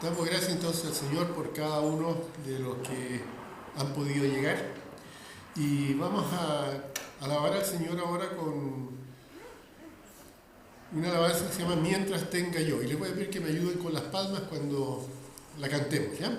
Damos gracias entonces al Señor por cada uno de los que han podido llegar. Y vamos a alabar al Señor ahora con una alabanza que se llama Mientras tenga yo. Y les voy a pedir que me ayuden con las palmas cuando la cantemos, ¿ya?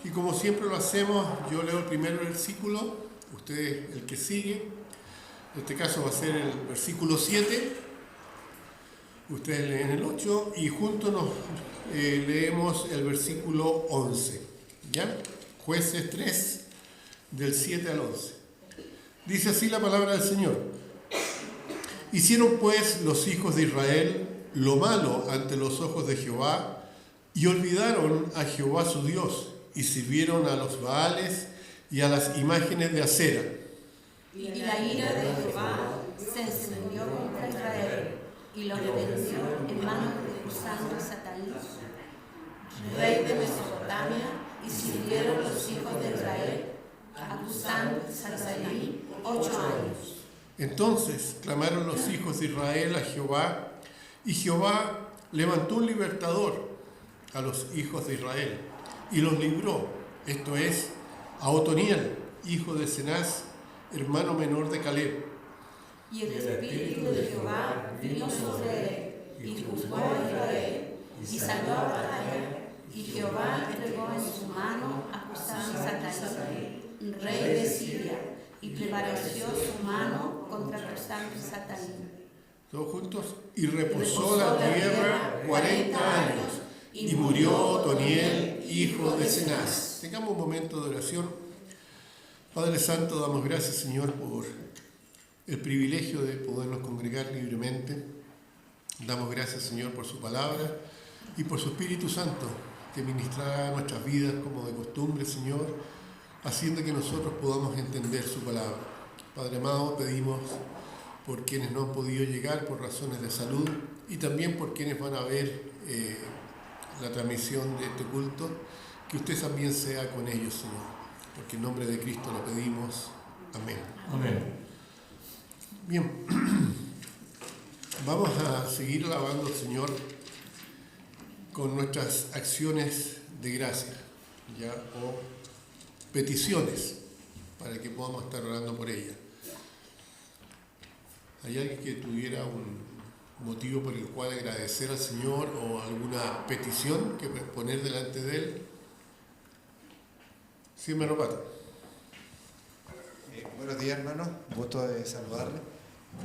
Y como siempre lo hacemos, yo leo el primer versículo, ustedes el que sigue, en este caso va a ser el versículo 7, ustedes leen el 8 y juntos nos leemos el versículo 11, ¿ya? Jueces 3, del 7 al 11. Dice así la palabra del Señor. Hicieron pues los hijos de Israel lo malo ante los ojos de Jehová y olvidaron a Jehová su Dios, y sirvieron a los Baales y a las imágenes de acera. Y la ira de Jehová se encendió contra Israel, y los vendió en manos de Cusán-Risataim, rey de Mesopotamia, y sirvieron los hijos de Israel a Cusán-Risataim 8 años. Entonces clamaron los hijos de Israel a Jehová, y Jehová levantó un libertador a los hijos de Israel, y los libró, esto es, a Otoniel, hijo de Cenaz, hermano menor de Caleb. Y el espíritu de Jehová vino sobre él, y juzgó a Israel, y salió a batalla, y Jehová entregó en su mano a Cusán-Risataim, rey de Siria, y prevaleció su mano contra Cusán-Risataim. Todos juntos. Y reposó la tierra 40 años. Y murió Otoniel, hijo de Cenaz. Tengamos un momento de oración. Padre Santo, damos gracias, Señor, por el privilegio de podernos congregar libremente. Damos gracias, Señor, por su palabra y por su Espíritu Santo, que ministrará nuestras vidas como de costumbre, Señor, haciendo que nosotros podamos entender su palabra. Padre amado, pedimos por quienes no han podido llegar por razones de salud y también por quienes van a ver la transmisión de este culto, que usted también sea con ellos, Señor, porque en nombre de Cristo lo pedimos. Amén. Amén. Bien, vamos a seguir alabando al Señor con nuestras acciones de gracia, ¿ya? O peticiones, para que podamos estar orando por ellas. ¿Hay alguien que tuviera un motivo por el cual agradecer al Señor o alguna petición que poner delante de Él? Sí, hermano Pato. Buenos días, hermano. Gusto de saludarle.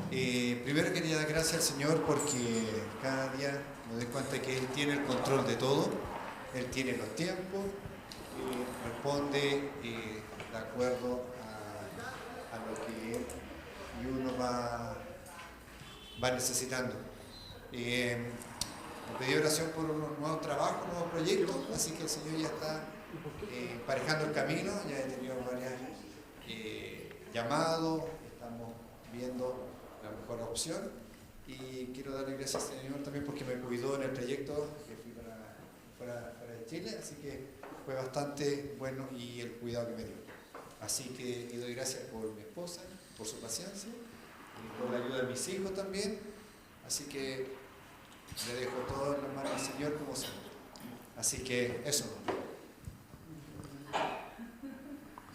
Primero quería dar gracias al Señor porque cada día me doy cuenta que Él tiene el control de todo. Él tiene los tiempos, responde de acuerdo a lo que Él va necesitando. Me pedí oración por unos nuevos trabajos, nuevos proyectos, así que el Señor ya está emparejando el camino, ya he tenido varios llamados, estamos viendo la mejor opción y quiero darle gracias al Señor también porque me cuidó en el trayecto que fui fuera de Chile, así que fue bastante bueno y el cuidado que me dio. Así que le doy gracias por mi esposa, por su paciencia y por la ayuda de mis hijos también, así que le dejo todo en las manos del Señor como siempre. Así que eso.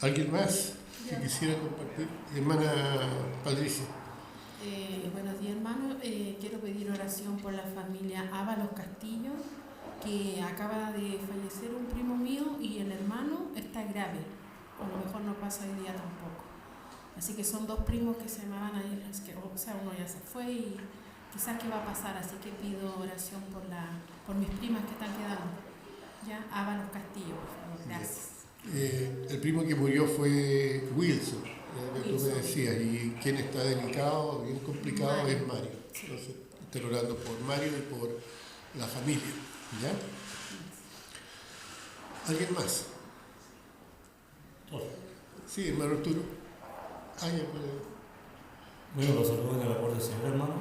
¿Alguien más que quisiera compartir? Hermana Patricia. Buenos días, hermano. Quiero pedir oración por la familia Ábalos Castillo, que acaba de fallecer un primo mío y el hermano está grave. A lo mejor no pasa hoy día tampoco. Así que son dos primos que se llamaban ahí, o sea, uno ya se fue y quizás qué va a pasar, así que pido oración por mis primas que están quedando. Ya, Ábalos Castillo, por favor, gracias. El primo que murió fue Wilson, que tú me decías, y quien está delicado, bien complicado, Mario. es Mario. Entonces, estén orando por Mario y por la familia. ¿Ya? ¿Alguien más? Sí, hermano Arturo. Bueno, los saludos en el amor del Señor, hermano.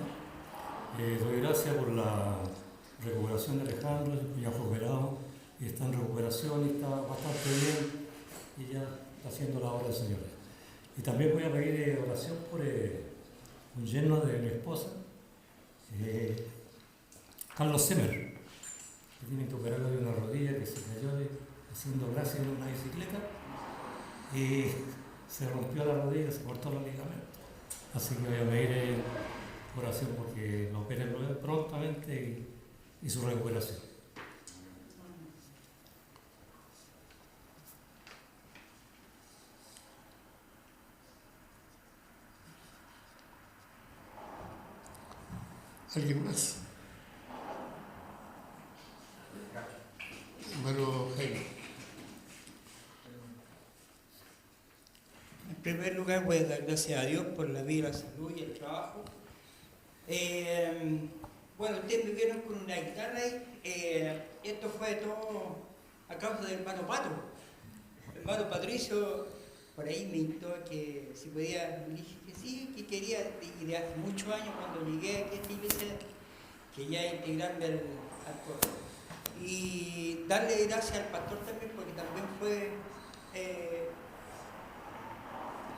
Doy gracias por la recuperación de Alejandro, ya fue operado y está en recuperación y está bastante bien y ya está haciendo la obra del Señor. Y también voy a pedir oración por un yerno de mi esposa, Carlos Semer, que tiene que operarlo de una rodilla que se cayó haciendo gracia en una bicicleta y se rompió la rodilla, se cortó los ligamentos. Así que voy a pedir oración porque lo operen prontamente y su recuperación. ¿Alguien más? Hermano Jaime. En primer lugar voy a dar gracias a Dios por la vida, la salud y el trabajo. Bueno, ustedes me vieron con una guitarra y esto fue todo a causa del hermano Pato. El hermano Patricio por ahí me invitó a que si podía, le dije que sí, que quería, y de hace muchos años cuando llegué aquí a esta iglesia, que ya integrarme al coro. Y darle gracias al pastor también porque también fue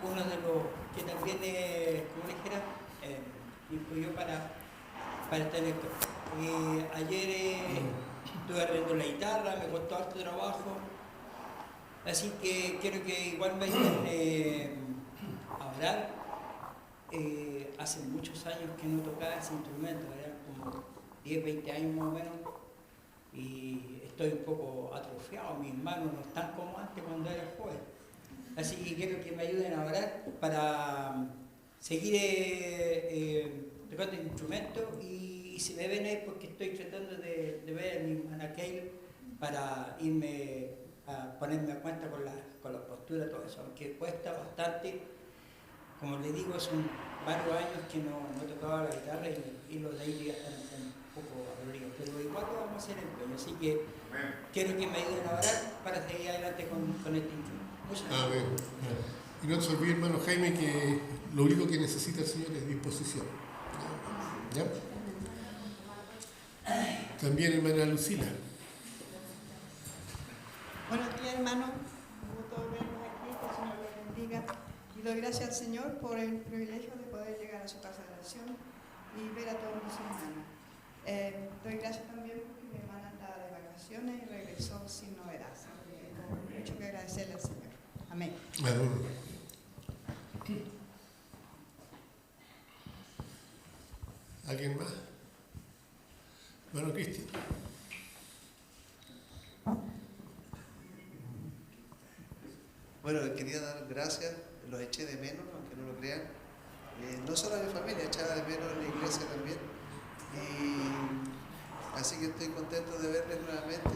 uno de los que también, como dijera, influyó para estar en esto. Ayer estuve arreglando la guitarra, me costó harto trabajo, así que quiero que igual me ayuden a orar. Hace muchos años que no tocaba ese instrumento, eran como 10, 20 años más o menos, y estoy un poco atrofiado, mis manos no están como antes cuando era joven. Así que quiero que me ayuden a orar para seguir tocando el instrumento y si me ven ahí porque estoy tratando de ver a mi hermana Keil para irme a ponerme a cuenta con la postura, todo eso, aunque cuesta bastante. Como les digo, son varios años que no tocaba la guitarra y los de ahí ya están un poco aburridos, pero igual lo vamos a hacer empeño, así que quiero que me ayuden a orar para seguir adelante con este instrumento. Amén. Y no se olvide, hermano Jaime, que lo único que necesita el Señor es disposición. ¿Ya? También, hermana Lucila. Buenos días, hermano. Un gusto verlos aquí, que el Señor los bendiga. Y doy gracias al Señor por el privilegio de poder llegar a su casa de oración y ver a todos mis hermanos. Doy gracias también porque mi hermana estaba de vacaciones y regresó sin novedad. Así que tengo mucho que agradecerle al Señor. Amén. Amén. ¿Alguien más? Bueno, Cristian. Bueno, quería dar gracias, los eché de menos, aunque no lo crean. No solo a mi familia, echaba de menos en la iglesia también. Y así que estoy contento de verles nuevamente.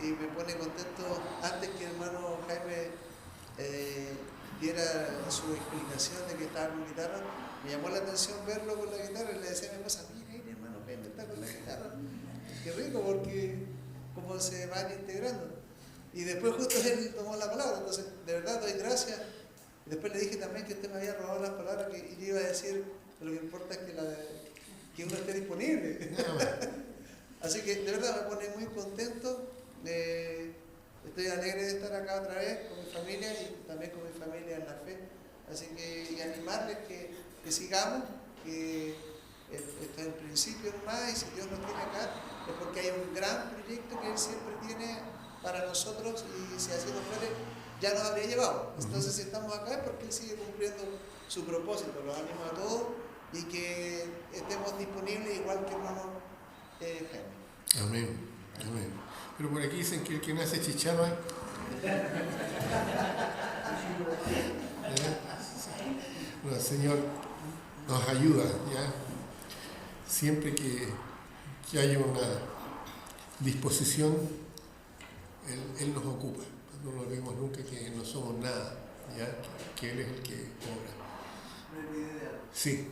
Y me pone contento antes que el hermano Jaime diera su explicación de que estaba con guitarra, me llamó la atención verlo con la guitarra y le decía a mi esposa, mira, hermano, ven, está con la guitarra. Qué rico, porque cómo se van integrando. Y después justo él tomó la palabra, entonces de verdad doy gracias. Y después le dije también que usted me había robado las palabras y le iba a decir que lo que importa es que uno esté disponible. Así que de verdad me pone muy contento. Estoy alegre de estar acá otra vez con mi familia y también con mi familia en la fe. Así que y animarles que sigamos, que esto es el principio nomás, y si Dios nos tiene acá es porque hay un gran proyecto que Él siempre tiene para nosotros, y si así no fuere, ya nos habría llevado. Entonces si estamos acá es porque Él sigue cumpliendo su propósito. Los animo a todos y que estemos disponibles igual que hermano Jaime. Amén, amén. Pero por aquí dicen que el que nace chicharra... Bueno, el Señor nos ayuda, ¿ya? Siempre que haya una disposición, Él nos ocupa. No nos olvidemos nunca que no somos nada, ¿ya? Que Él es el que obra. Me olvidé de algo. Sí.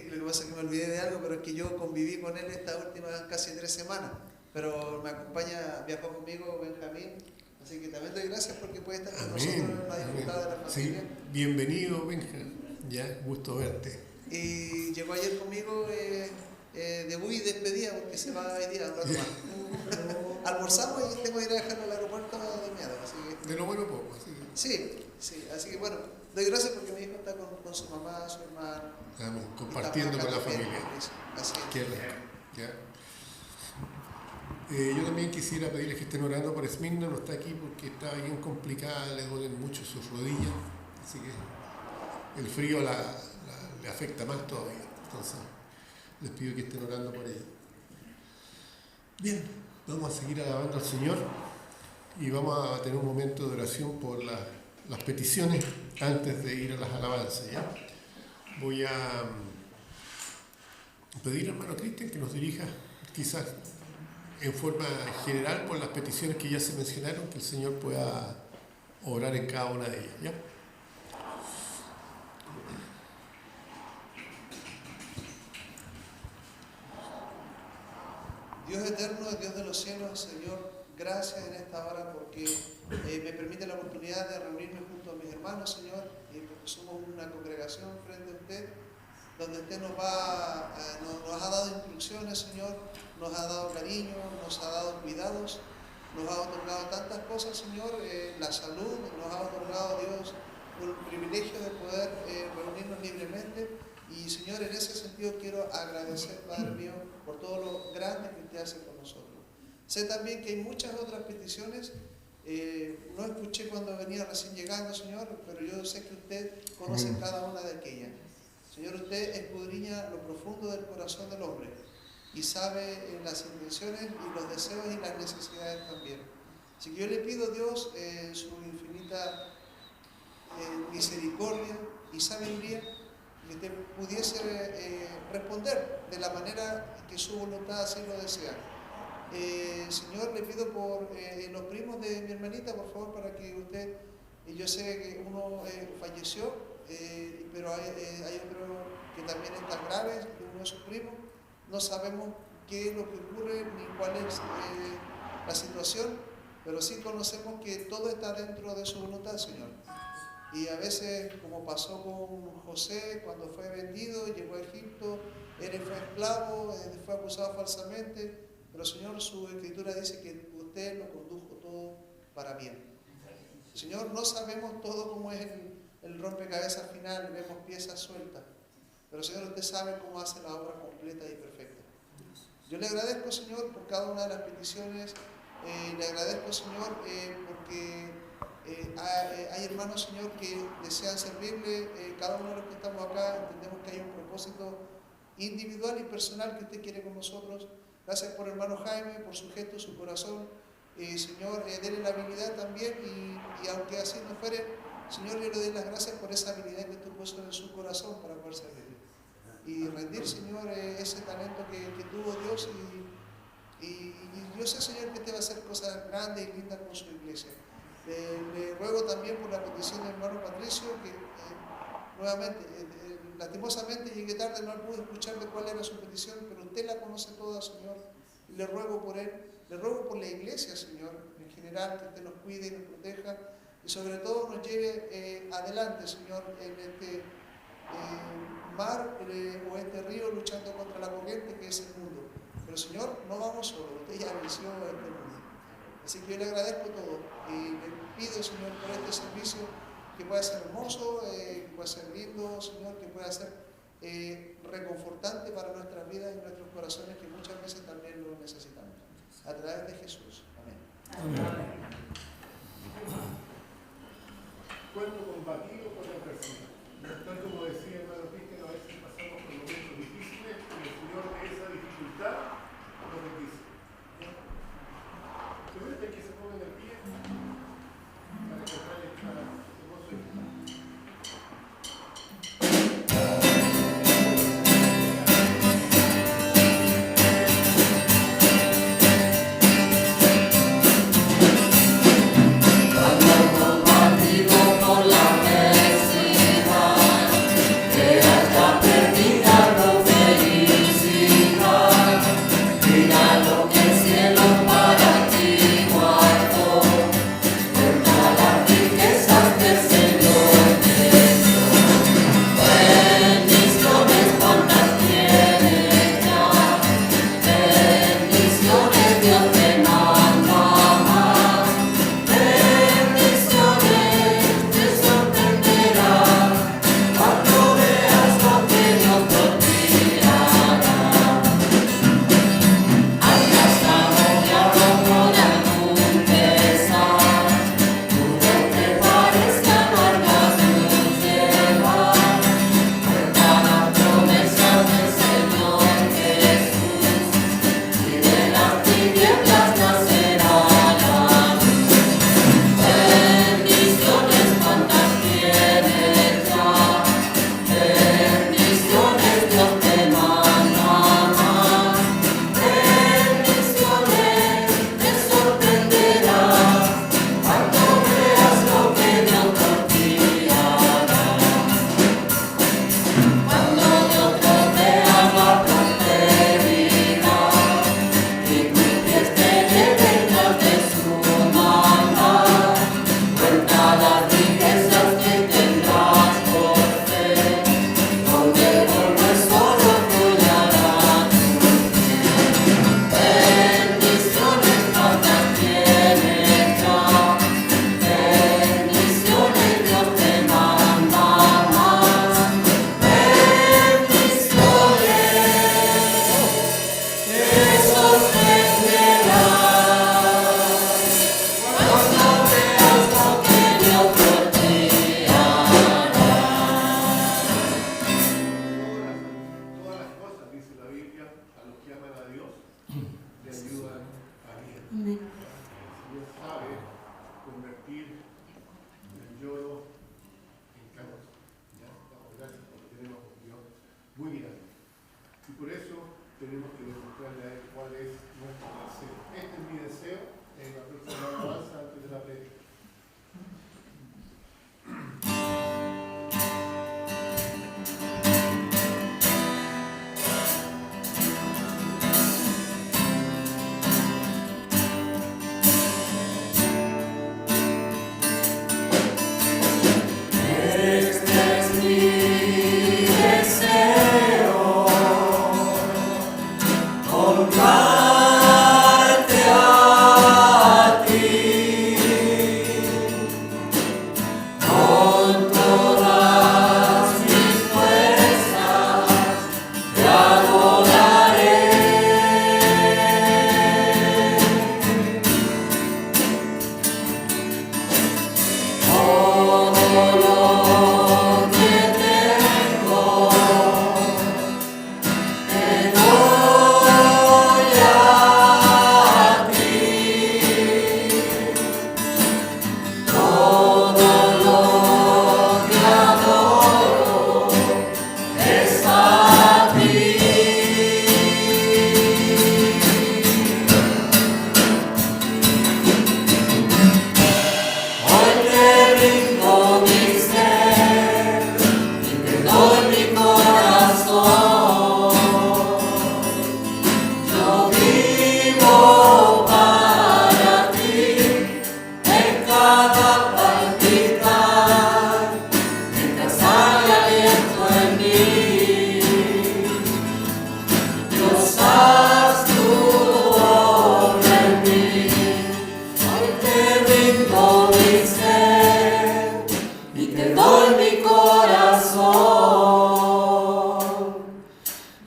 Lo que pasa es que me olvidé de algo, pero es que yo conviví con él estas últimas casi 3 semanas. Pero me acompaña, viajó conmigo Benjamín, así que también doy gracias porque puede estar con nosotros en la disfrutada de la familia. Sí, bienvenido Benjamín, ya, gusto verte. Y llegó ayer conmigo debut y despedida porque se va hoy día, un rato más. Almorzamos y tengo que ir a dejarlo al aeropuerto de miedo. Así que, de lo bueno poco, así que... Sí, así que bueno, doy gracias porque mi hijo está con su mamá, su hermano. Amén, compartiendo con la familia. Así es. Qué rico, ¿ya? Yo también quisiera pedirles que estén orando por Esmirna, no está aquí porque está bien complicada, le duelen mucho sus rodillas, así que el frío le afecta más todavía. Entonces, les pido que estén orando por ella. Bien, vamos a seguir alabando al Señor y vamos a tener un momento de oración por las peticiones antes de ir a las alabanzas, ¿ya? Voy a pedir al hermano Cristian que nos dirija, quizás en forma general, por las peticiones que ya se mencionaron, que el Señor pueda obrar en cada una de ellas, ¿ya? Dios eterno, Dios de los cielos, Señor, gracias en esta hora porque me permite la oportunidad de reunirme junto a mis hermanos, Señor, y porque somos una congregación frente a usted, donde usted nos ha dado instrucciones, Señor, nos ha dado cariño, nos ha dado cuidados, nos ha otorgado tantas cosas, Señor, la salud, nos ha otorgado, Dios, el privilegio de poder reunirnos libremente. Y Señor, en ese sentido quiero agradecer, Padre mío, por todo lo grande que usted hace por nosotros. Sé también que hay muchas otras peticiones, no escuché cuando venía recién llegando, Señor, pero yo sé que usted conoce cada una de aquellas. Señor, usted escudriña lo profundo del corazón del hombre y sabe las intenciones y los deseos y las necesidades también. Así que yo le pido, Dios, su infinita misericordia y sabiduría, que usted pudiese responder de la manera que su voluntad así lo desea. Señor, le pido por los primos de mi hermanita, por favor, para que usted, yo sé que uno falleció, pero hay otro que también está grave, de uno de sus primos. No sabemos qué es lo que ocurre ni cuál es la situación, pero sí conocemos que todo está dentro de su voluntad, Señor. Y a veces, como pasó con José, cuando fue vendido, llegó a Egipto, él fue esclavo, fue acusado falsamente, pero Señor, su escritura dice que usted lo condujo todo para bien. Señor, no sabemos todo cómo es el rompecabezas final, vemos piezas sueltas, pero Señor, usted sabe cómo hace la obra completa y perfecta. Yo le agradezco, Señor, por cada una de las peticiones, le agradezco, Señor, porque hay hermanos, Señor, que desean servirle. Cada uno de los que estamos acá entendemos que hay un propósito individual y personal que usted quiere con nosotros. Gracias por el hermano Jaime, por su gesto, su corazón. Señor, denle la habilidad también y aunque así no fuere, Señor, yo le doy las gracias por esa habilidad que tú puso en su corazón para poder servirle. Y rendir, Señor, ese talento que tuvo Dios y yo sé, Señor, que usted va a hacer cosas grandes y lindas con su iglesia. Le ruego también por la petición del hermano Patricio, que nuevamente, lastimosamente llegué tarde, no pude escucharle cuál era su petición, pero usted la conoce toda, Señor, y le ruego por él, le ruego por la iglesia, Señor, en general, que usted nos cuide y nos proteja, y sobre todo nos lleve adelante, Señor, en este mar o este río luchando contra la corriente que es el mundo. Pero, Señor, no vamos solos, usted ya venció este mundo. Así que yo le agradezco todo y le pido, Señor, por este servicio que pueda ser hermoso, que pueda ser lindo, Señor, que pueda ser reconfortante para nuestras vidas y nuestros corazones, que muchas veces también lo necesitamos. A través de Jesús. Amén. Amén. Cuento combatido por la persona. Tal como decía el hermano Cristian, a veces pasamos por momentos difíciles y el Señor de esa dificultad nos bendice. Primero que se pongan de pie para que trae esta hermosa iglesia. cada palpitar, mientras hay aliento en mí. Dios, haz tu obra en mí. Hoy te rindo mi ser y te doy mi corazón.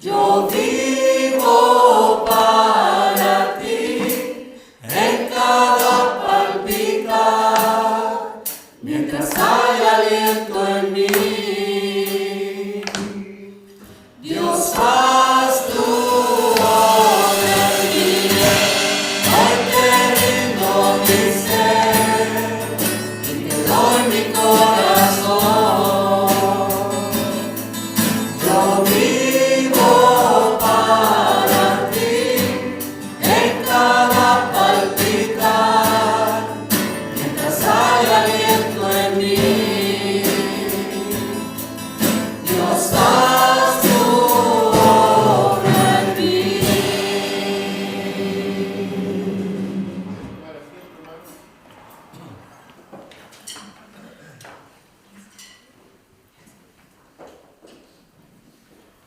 Yo vivo para ti en cada palpitar, mientras hay aliento en mí. Dios, haz tu obra en mí. Hoy te rindo mi ser y te doy mi corazón. Yo vivo para ti en cada palpitar, mientras hay aliento en mí. Dios, haz tu obra en mí.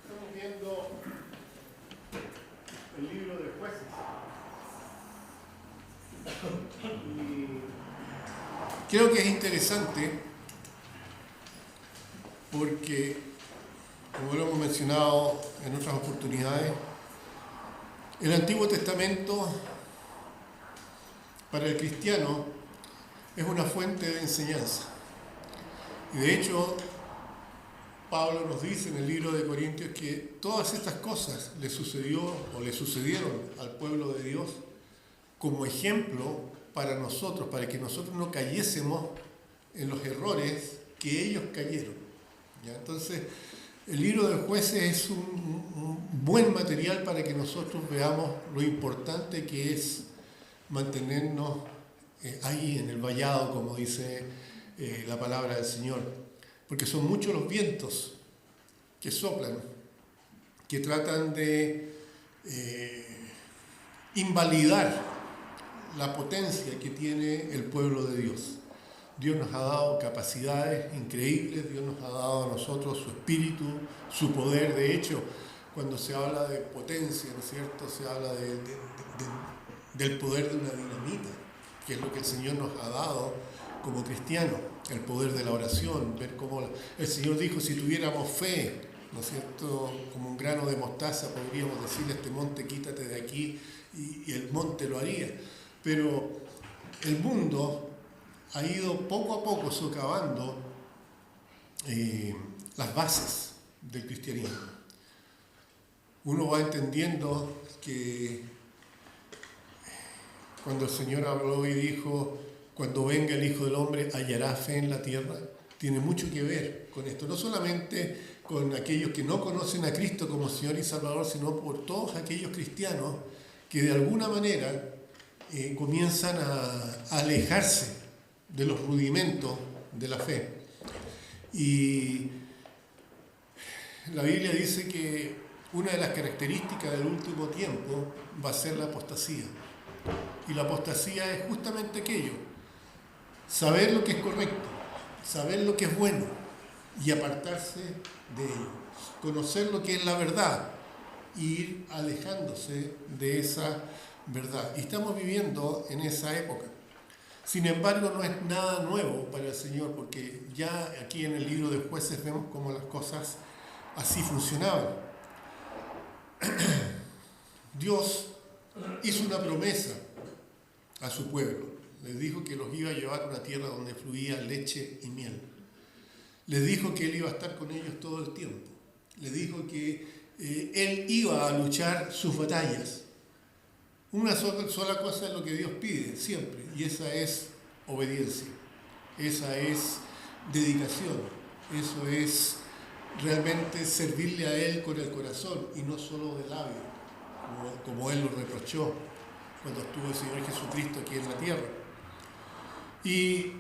Estamos viendo el libro de Jueces. Y creo que es interesante porque, como lo hemos mencionado en otras oportunidades, el Antiguo Testamento para el cristiano es una fuente de enseñanza. Y de hecho, Pablo nos dice en el libro de Corintios que todas estas cosas le sucedieron al pueblo de Dios como ejemplo para nosotros, para que nosotros no cayésemos en los errores que ellos cayeron. ¿Ya? Entonces, el libro de Jueces es un buen material para que nosotros veamos lo importante que es mantenernos ahí en el vallado, como dice la palabra del Señor. Porque son muchos los vientos que soplan, que tratan de invalidar la potencia que tiene el pueblo de Dios. Dios nos ha dado capacidades increíbles, Dios nos ha dado a nosotros su espíritu, su poder. De hecho, cuando se habla de potencia, ¿no es cierto?, se habla del poder de una dinamita, que es lo que el Señor nos ha dado como cristianos, el poder de la oración, ver cómo el Señor dijo, si tuviéramos fe, ¿no es cierto?, como un grano de mostaza, podríamos decirle a este monte, quítate de aquí, y el monte lo haría. Pero el mundo ha ido poco a poco socavando las bases del cristianismo. Uno va entendiendo que cuando el Señor habló y dijo, cuando venga el Hijo del Hombre, hallará fe en la tierra, tiene mucho que ver con esto. No solamente con aquellos que no conocen a Cristo como Señor y Salvador, sino por todos aquellos cristianos que de alguna manera comienzan a alejarse de los rudimentos de la fe. Y la Biblia dice que una de las características del último tiempo va a ser la apostasía. Y la apostasía es justamente aquello: saber lo que es correcto, saber lo que es bueno y apartarse de ello. Conocer lo que es la verdad e ir alejándose de esa verdad. Y estamos viviendo en esa época. Sin embargo, no es nada nuevo para el Señor, porque ya aquí en el libro de Jueces vemos cómo las cosas así funcionaban. Dios hizo una promesa a su pueblo. Les dijo que los iba a llevar a una tierra donde fluía leche y miel. Les dijo que Él iba a estar con ellos todo el tiempo. Les dijo que Él iba a luchar sus batallas. Una sola cosa es lo que Dios pide siempre, y esa es obediencia, esa es dedicación, eso es realmente servirle a Él con el corazón y no solo de labio, como Él lo reprochó cuando estuvo el Señor Jesucristo aquí en la tierra. Y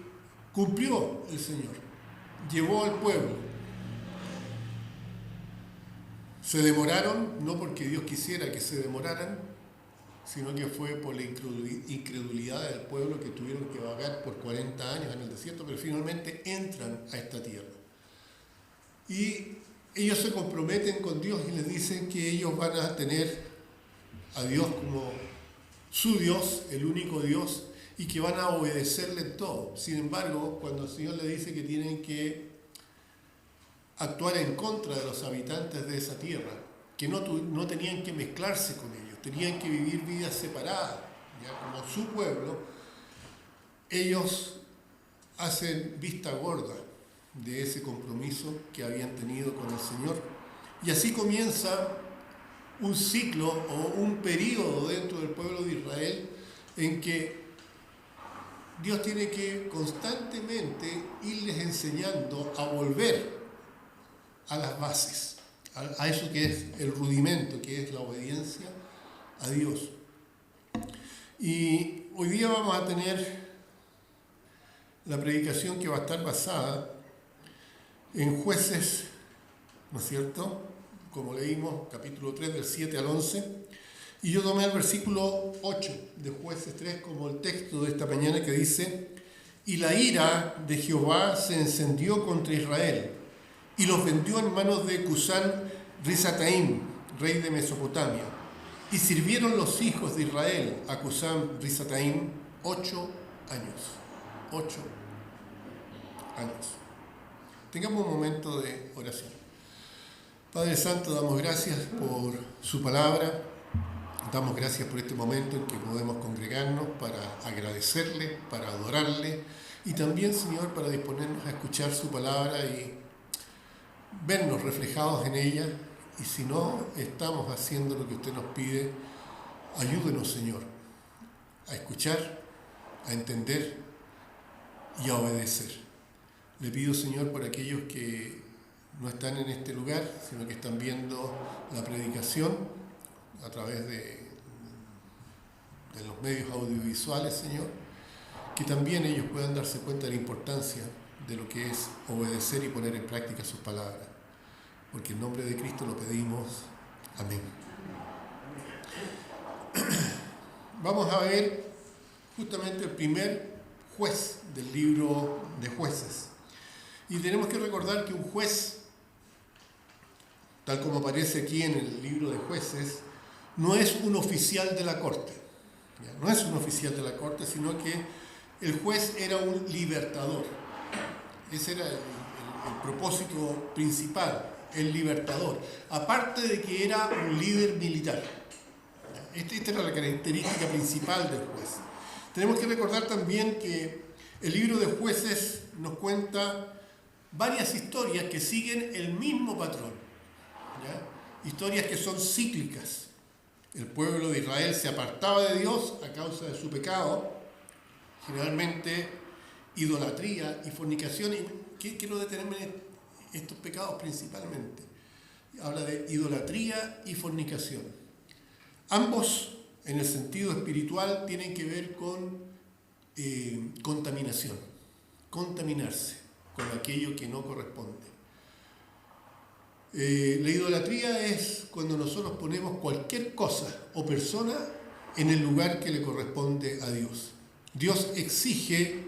cumplió el Señor, llevó al pueblo. Se demoraron, no porque Dios quisiera que se demoraran, sino que fue por la incredulidad del pueblo que tuvieron que vagar por 40 años en el desierto, pero finalmente entran a esta tierra. Y ellos se comprometen con Dios y les dicen que ellos van a tener a Dios como su Dios, el único Dios, y que van a obedecerle en todo. Sin embargo, cuando el Señor le dice que tienen que actuar en contra de los habitantes de esa tierra, que no tenían que mezclarse con ellos, tenían que vivir vidas separadas, ¿ya? Como su pueblo, ellos hacen vista gorda de ese compromiso que habían tenido con el Señor. Y así comienza un ciclo o un periodo dentro del pueblo de Israel en que Dios tiene que constantemente irles enseñando a volver a las bases, a eso que es el rudimento, que es la obediencia a Dios. Y hoy día vamos a tener la predicación que va a estar basada en Jueces, ¿no es cierto? Como leímos, capítulo 3, del 7 al 11. Y yo tomé el versículo 8 de Jueces 3 como el texto de esta mañana, que dice: y la ira de Jehová se encendió contra Israel, y los vendió en manos de Cusán Risataim, rey de Mesopotamia. Y sirvieron los hijos de Israel a Cusán Risataim 8 años. 8 años. Tengamos un momento de oración. Padre Santo, damos gracias por su palabra. Damos gracias por este momento en que podemos congregarnos para agradecerle, para adorarle, y también, Señor, para disponernos a escuchar su palabra y vernos reflejados en ella. Y si no estamos haciendo lo que usted nos pide, ayúdenos, Señor, a escuchar, a entender y a obedecer. Le pido, Señor, por aquellos que no están en este lugar, sino que están viendo la predicación a través de los medios audiovisuales, Señor, que también ellos puedan darse cuenta de la importancia de lo que es obedecer y poner en práctica sus palabras. Porque en nombre de Cristo lo pedimos. Amén. Vamos a ver justamente el primer juez del libro de Jueces. Y tenemos que recordar que un juez, tal como aparece aquí en el libro de Jueces, no es un oficial de la corte. ¿Ya? No es un oficial de la corte, sino que el juez era un libertador. Ese era el propósito principal, el libertador. Aparte de que era un líder militar. Esta era la característica principal del juez. Tenemos que recordar también que el libro de Jueces nos cuenta varias historias que siguen el mismo patrón. ¿Ya? Historias que son cíclicas. El pueblo de Israel se apartaba de Dios a causa de su pecado, generalmente idolatría y fornicación. ¿Qué quiero detenerme en estos pecados principalmente? Habla de idolatría y fornicación. Ambos, en el sentido espiritual, tienen que ver con contaminación, contaminarse con aquello que no corresponde. La idolatría es cuando nosotros ponemos cualquier cosa o persona en el lugar que le corresponde a Dios. Dios exige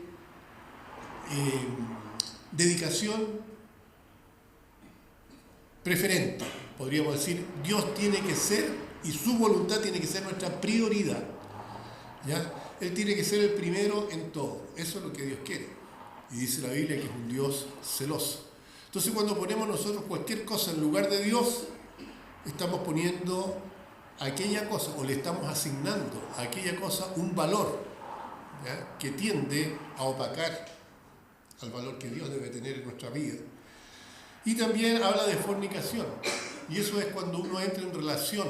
dedicación preferente, podríamos decir. Dios tiene que ser, y su voluntad tiene que ser nuestra prioridad. ¿Ya? Él tiene que ser el primero en todo. Eso es lo que Dios quiere. Y dice la Biblia que es un Dios celoso. Entonces, cuando ponemos nosotros cualquier cosa en lugar de Dios, estamos poniendo a aquella cosa, o le estamos asignando a aquella cosa un valor, ¿ya? Que tiende a opacar al valor que Dios debe tener en nuestra vida. Y también habla de fornicación, y eso es cuando uno entra en relación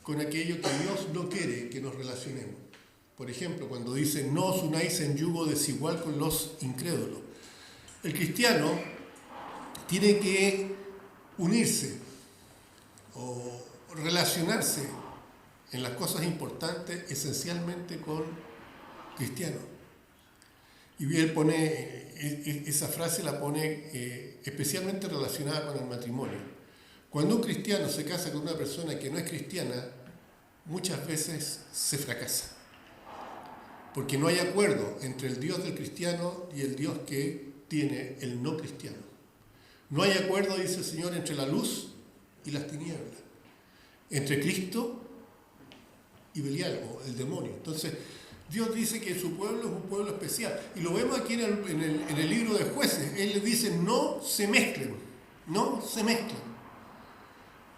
con aquello que Dios no quiere que nos relacionemos. Por ejemplo, cuando dice: no os unáis en yugo desigual con los incrédulos. El cristiano tiene que unirse o relacionarse en las cosas importantes esencialmente con cristianos. Y él pone, esa frase la pone especialmente relacionada con el matrimonio. Cuando un cristiano se casa con una persona que no es cristiana, muchas veces se fracasa. Porque no hay acuerdo entre el Dios del cristiano y el Dios que tiene el no cristiano. No hay acuerdo, dice el Señor, entre la luz y las tinieblas. Entre Cristo y Belial, o el demonio. Entonces, Dios dice que su pueblo es un pueblo especial. Y lo vemos aquí en el libro de Jueces. Él les dice, no se mezclen. No se mezclen.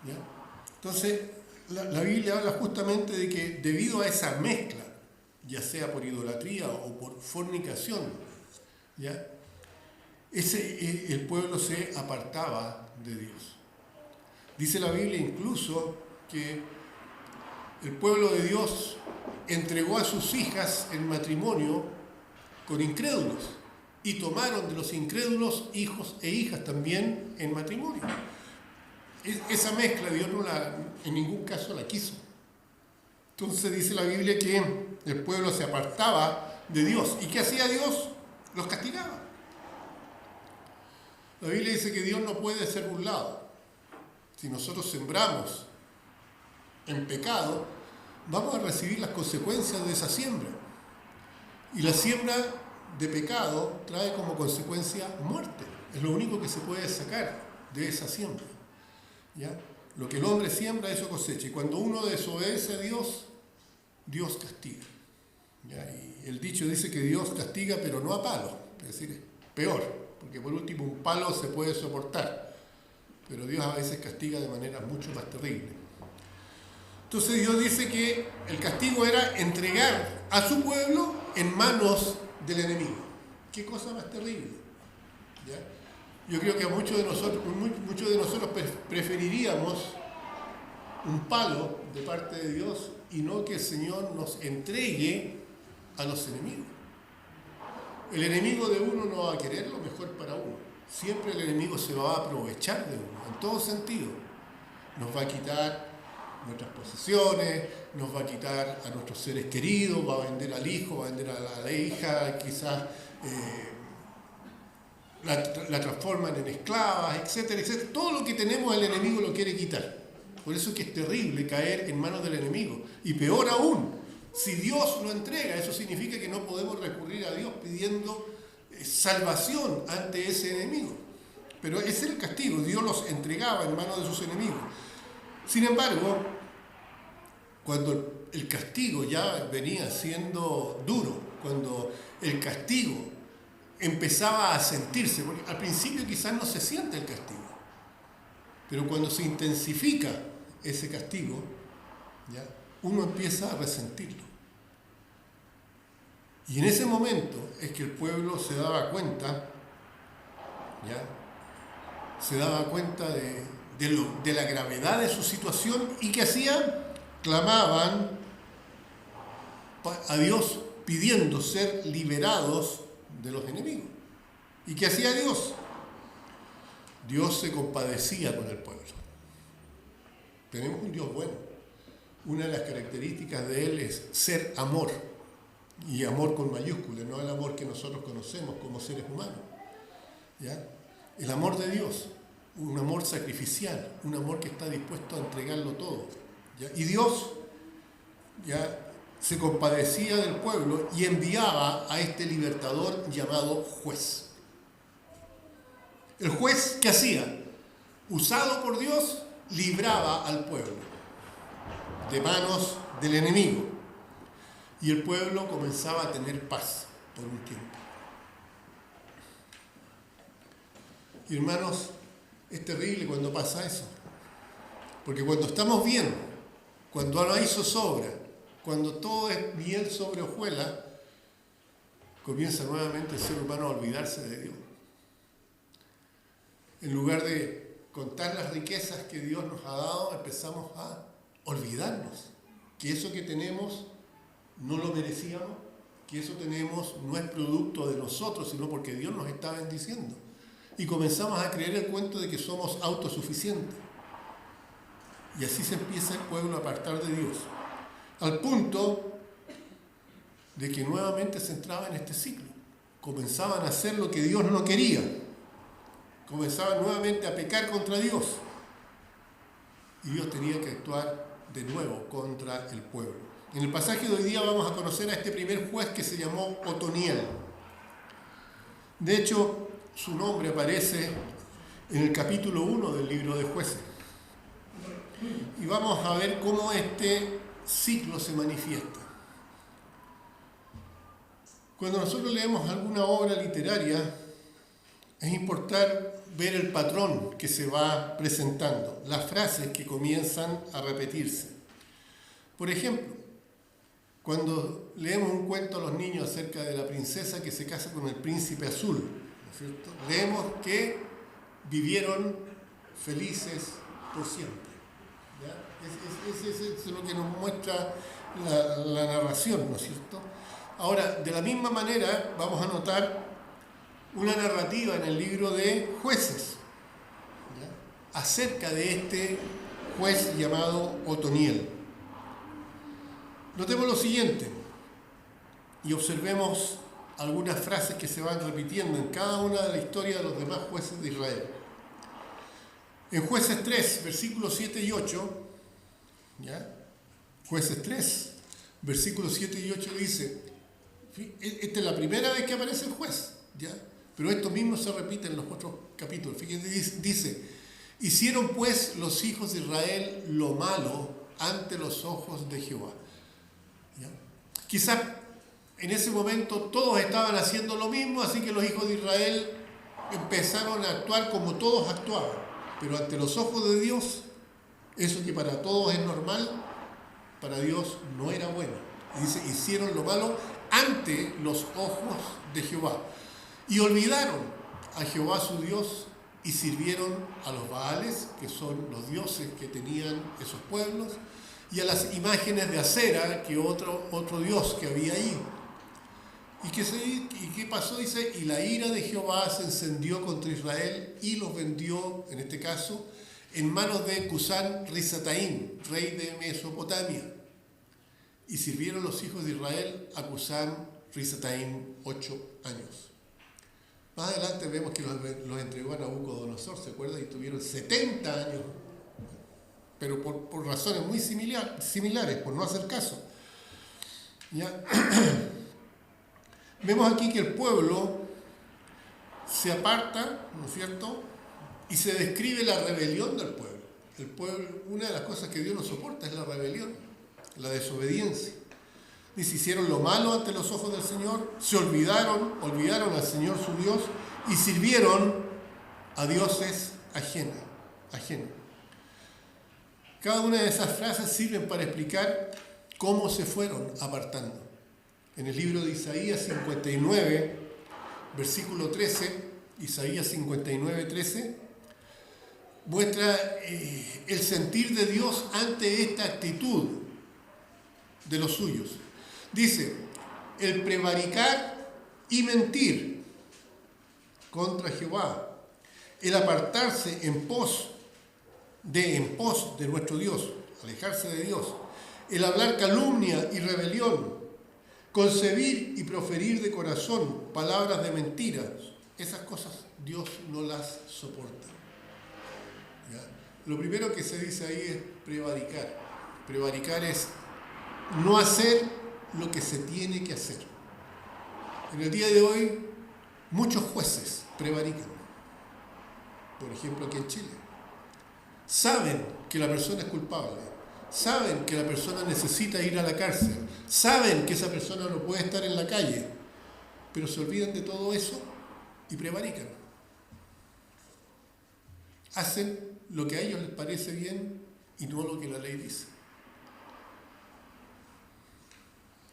¿Ya? Entonces, la Biblia habla justamente de que debido a esa mezcla, ya sea por idolatría o por fornicación, ¿ya? El pueblo se apartaba de Dios. Dice la Biblia incluso que el pueblo de Dios entregó a sus hijas en matrimonio con incrédulos y tomaron de los incrédulos hijos e hijas también en matrimonio. Esa mezcla Dios en ningún caso la quiso. Entonces dice la Biblia que el pueblo se apartaba de Dios. ¿Y qué hacía Dios? Los castigaba. La Biblia dice que Dios no puede ser burlado. Si nosotros sembramos en pecado, vamos a recibir las consecuencias de esa siembra. Y la siembra de pecado trae como consecuencia muerte. Es lo único que se puede sacar de esa siembra. ¿Ya? Lo que el hombre siembra, eso cosecha. Y cuando uno desobedece a Dios, Dios castiga. ¿Ya? Y el dicho dice que Dios castiga, pero no a palos. Es decir, peor. Porque por último un palo se puede soportar. Pero Dios a veces castiga de manera mucho más terrible. Entonces Dios dice que el castigo era entregar a su pueblo en manos del enemigo. ¿Qué cosa más terrible? ¿Ya? Yo creo que a muchos de nosotros preferiríamos un palo de parte de Dios y no que el Señor nos entregue a los enemigos. El enemigo de uno no va a querer lo mejor para uno. Siempre el enemigo se va a aprovechar de uno, en todo sentido. Nos va a quitar nuestras posesiones, nos va a quitar a nuestros seres queridos, va a vender al hijo, va a vender a la hija, quizás la transforman en esclavas, etcétera, etcétera. Todo lo que tenemos el enemigo lo quiere quitar. Por eso es que es terrible caer en manos del enemigo. Y peor aún, si Dios lo entrega, eso significa que no podemos recurrir a Dios pidiendo salvación ante ese enemigo. Pero ese era el castigo, Dios los entregaba en manos de sus enemigos. Sin embargo, cuando el castigo ya venía siendo duro, cuando el castigo empezaba a sentirse, porque al principio quizás no se siente el castigo, pero cuando se intensifica ese castigo, ¿ya? Uno empieza a resentirlo. Y en ese momento es que el pueblo se daba cuenta, ¿ya? Se daba cuenta de la gravedad de su situación y ¿qué hacían? Clamaban a Dios pidiendo ser liberados de los enemigos. ¿Y qué hacía Dios? Dios se compadecía con el pueblo. Tenemos un Dios bueno. Una de las características de Él es ser amor. Y amor con mayúsculas, no el amor que nosotros conocemos como seres humanos. ¿Ya? El amor de Dios, un amor sacrificial, un amor que está dispuesto a entregarlo todo. ¿Ya? Y Dios ya se compadecía del pueblo y enviaba a este libertador llamado juez. El juez, ¿qué hacía? Usado por Dios, libraba al pueblo de manos del enemigo. Y el pueblo comenzaba a tener paz por un tiempo. Y hermanos, es terrible cuando pasa eso. Porque cuando estamos bien, cuando no hay zozobra, cuando todo es miel sobre hojuelas, comienza nuevamente el ser humano a olvidarse de Dios. En lugar de contar las riquezas que Dios nos ha dado, empezamos a olvidarnos que eso que tenemos no lo merecíamos, que eso tenemos no es producto de nosotros, sino porque Dios nos está bendiciendo. Y comenzamos a creer el cuento de que somos autosuficientes. Y así se empieza el pueblo a apartar de Dios. Al punto de que nuevamente se entraba en este ciclo. Comenzaban a hacer lo que Dios no quería. Comenzaban nuevamente a pecar contra Dios. Y Dios tenía que actuar de nuevo contra el pueblo. En el pasaje de hoy día vamos a conocer a este primer juez que se llamó Otoniel. De hecho, su nombre aparece en el capítulo 1 del libro de Jueces. Y vamos a ver cómo este ciclo se manifiesta. Cuando nosotros leemos alguna obra literaria, es importante ver el patrón que se va presentando, las frases que comienzan a repetirse. Por ejemplo, cuando leemos un cuento a los niños acerca de la princesa que se casa con el príncipe azul, ¿no es cierto? Leemos que vivieron felices por siempre. ¿Ya? Es lo que nos muestra la narración, ¿no es cierto? Ahora, de la misma manera, vamos a notar una narrativa en el libro de Jueces, ¿ya?, acerca de este juez llamado Otoniel. Notemos lo siguiente y observemos algunas frases que se van repitiendo en cada una de la historia de los demás jueces de Israel. En Jueces 3, versículos 7 y 8, ¿ya? Jueces 3, versículos 7 y 8 dice, esta es la primera vez que aparece el juez, ¿ya? Pero esto mismo se repite en los otros capítulos. Fíjense, dice, hicieron pues los hijos de Israel lo malo ante los ojos de Jehová. ¿Ya? Quizás en ese momento todos estaban haciendo lo mismo, así que los hijos de Israel empezaron a actuar como todos actuaban. Pero ante los ojos de Dios, eso que para todos es normal, para Dios no era bueno. Y dice, hicieron lo malo ante los ojos de Jehová. Y olvidaron a Jehová su Dios y sirvieron a los Baales, que son los dioses que tenían esos pueblos, y a las imágenes de Acera, que otro dios que había ahí. ¿Y qué pasó? Dice, y la ira de Jehová se encendió contra Israel y los vendió, en este caso, en manos de Cusán Risataim, rey de Mesopotamia. Y sirvieron los hijos de Israel a Cusán Risataim 8 años. Más adelante vemos que los entregó a Nabucodonosor, ¿se acuerdan? Y tuvieron 70 años, pero por razones muy similares, por no hacer caso. ¿Ya? Vemos aquí que el pueblo se aparta, ¿no es cierto? Y se describe la rebelión del pueblo. El pueblo, una de las cosas que Dios no soporta es la rebelión, la desobediencia. Dice, hicieron lo malo ante los ojos del Señor, se olvidaron al Señor su Dios y sirvieron a dioses ajenos. Cada una de esas frases sirven para explicar cómo se fueron apartando. En el libro de Isaías 59, versículo 13, Isaías 59, 13, muestra el sentir de Dios ante esta actitud de los suyos. Dice, el prevaricar y mentir contra Jehová, el apartarse en pos de nuestro Dios, alejarse de Dios, el hablar calumnia y rebelión, concebir y proferir de corazón palabras de mentiras, esas cosas Dios no las soporta. ¿Ya? Lo primero que se dice ahí es prevaricar. Prevaricar es no hacer lo que se tiene que hacer. En el día de hoy, muchos jueces prevarican. Por ejemplo, aquí en Chile. Saben que la persona es culpable, saben que la persona necesita ir a la cárcel, saben que esa persona no puede estar en la calle, pero se olvidan de todo eso y prevarican. Hacen lo que a ellos les parece bien y no lo que la ley dice.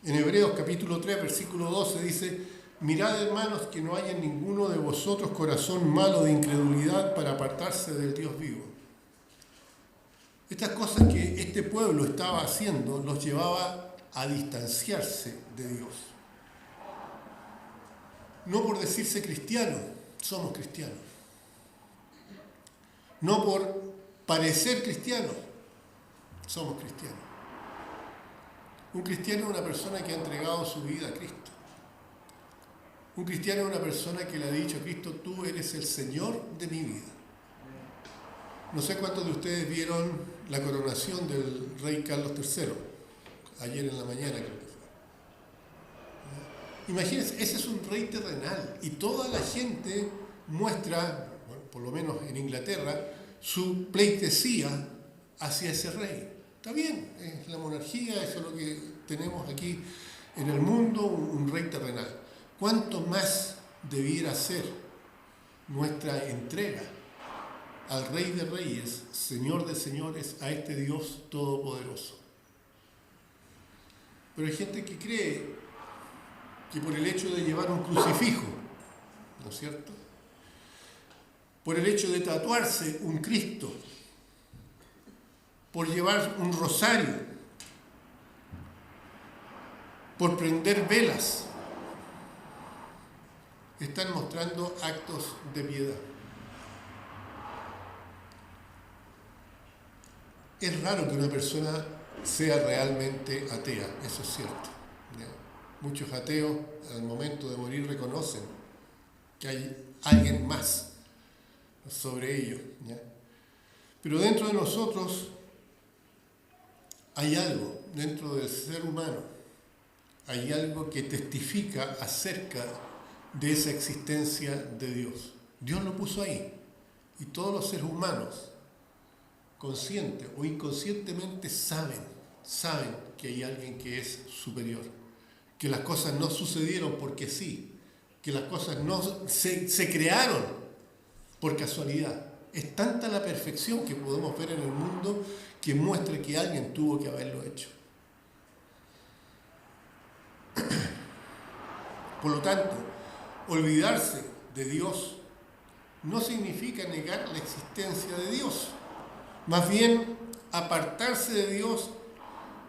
En Hebreos capítulo 3, versículo 12 dice, mirad hermanos que no haya en ninguno de vosotros corazón malo de incredulidad para apartarse del Dios vivo. Estas cosas que este pueblo estaba haciendo los llevaba a distanciarse de Dios. No por decirse cristianos, somos cristianos. No por parecer cristianos, somos cristianos. Un cristiano es una persona que ha entregado su vida a Cristo. Un cristiano es una persona que le ha dicho a Cristo, tú eres el Señor de mi vida. No sé cuántos de ustedes vieron la coronación del rey Carlos III, ayer en la mañana creo que fue. Imagínense, ese es un rey terrenal y toda la gente muestra, bueno, por lo menos en Inglaterra, su pleitesía hacia ese rey. Está bien, es la monarquía, eso es lo que tenemos aquí en el mundo, un rey terrenal. ¿Cuánto más debiera ser nuestra entrega al Rey de Reyes, Señor de Señores, a este Dios todopoderoso? Pero hay gente que cree que por el hecho de llevar un crucifijo, ¿no es cierto?, por el hecho de tatuarse un Cristo, por llevar un rosario, por prender velas, están mostrando actos de piedad. Es raro que una persona sea realmente atea, eso es cierto. Muchos ateos al momento de morir reconocen que hay alguien más sobre ellos. Pero dentro de nosotros hay algo, dentro del ser humano, hay algo que testifica acerca de esa existencia de Dios. Dios lo puso ahí y todos los seres humanos, consciente o inconscientemente, saben que hay alguien que es superior, que las cosas no sucedieron porque sí, que las cosas no se crearon por casualidad. Es tanta la perfección que podemos ver en el mundo que muestra que alguien tuvo que haberlo hecho. Por lo tanto, olvidarse de Dios no significa negar la existencia de Dios. Más bien, apartarse de Dios,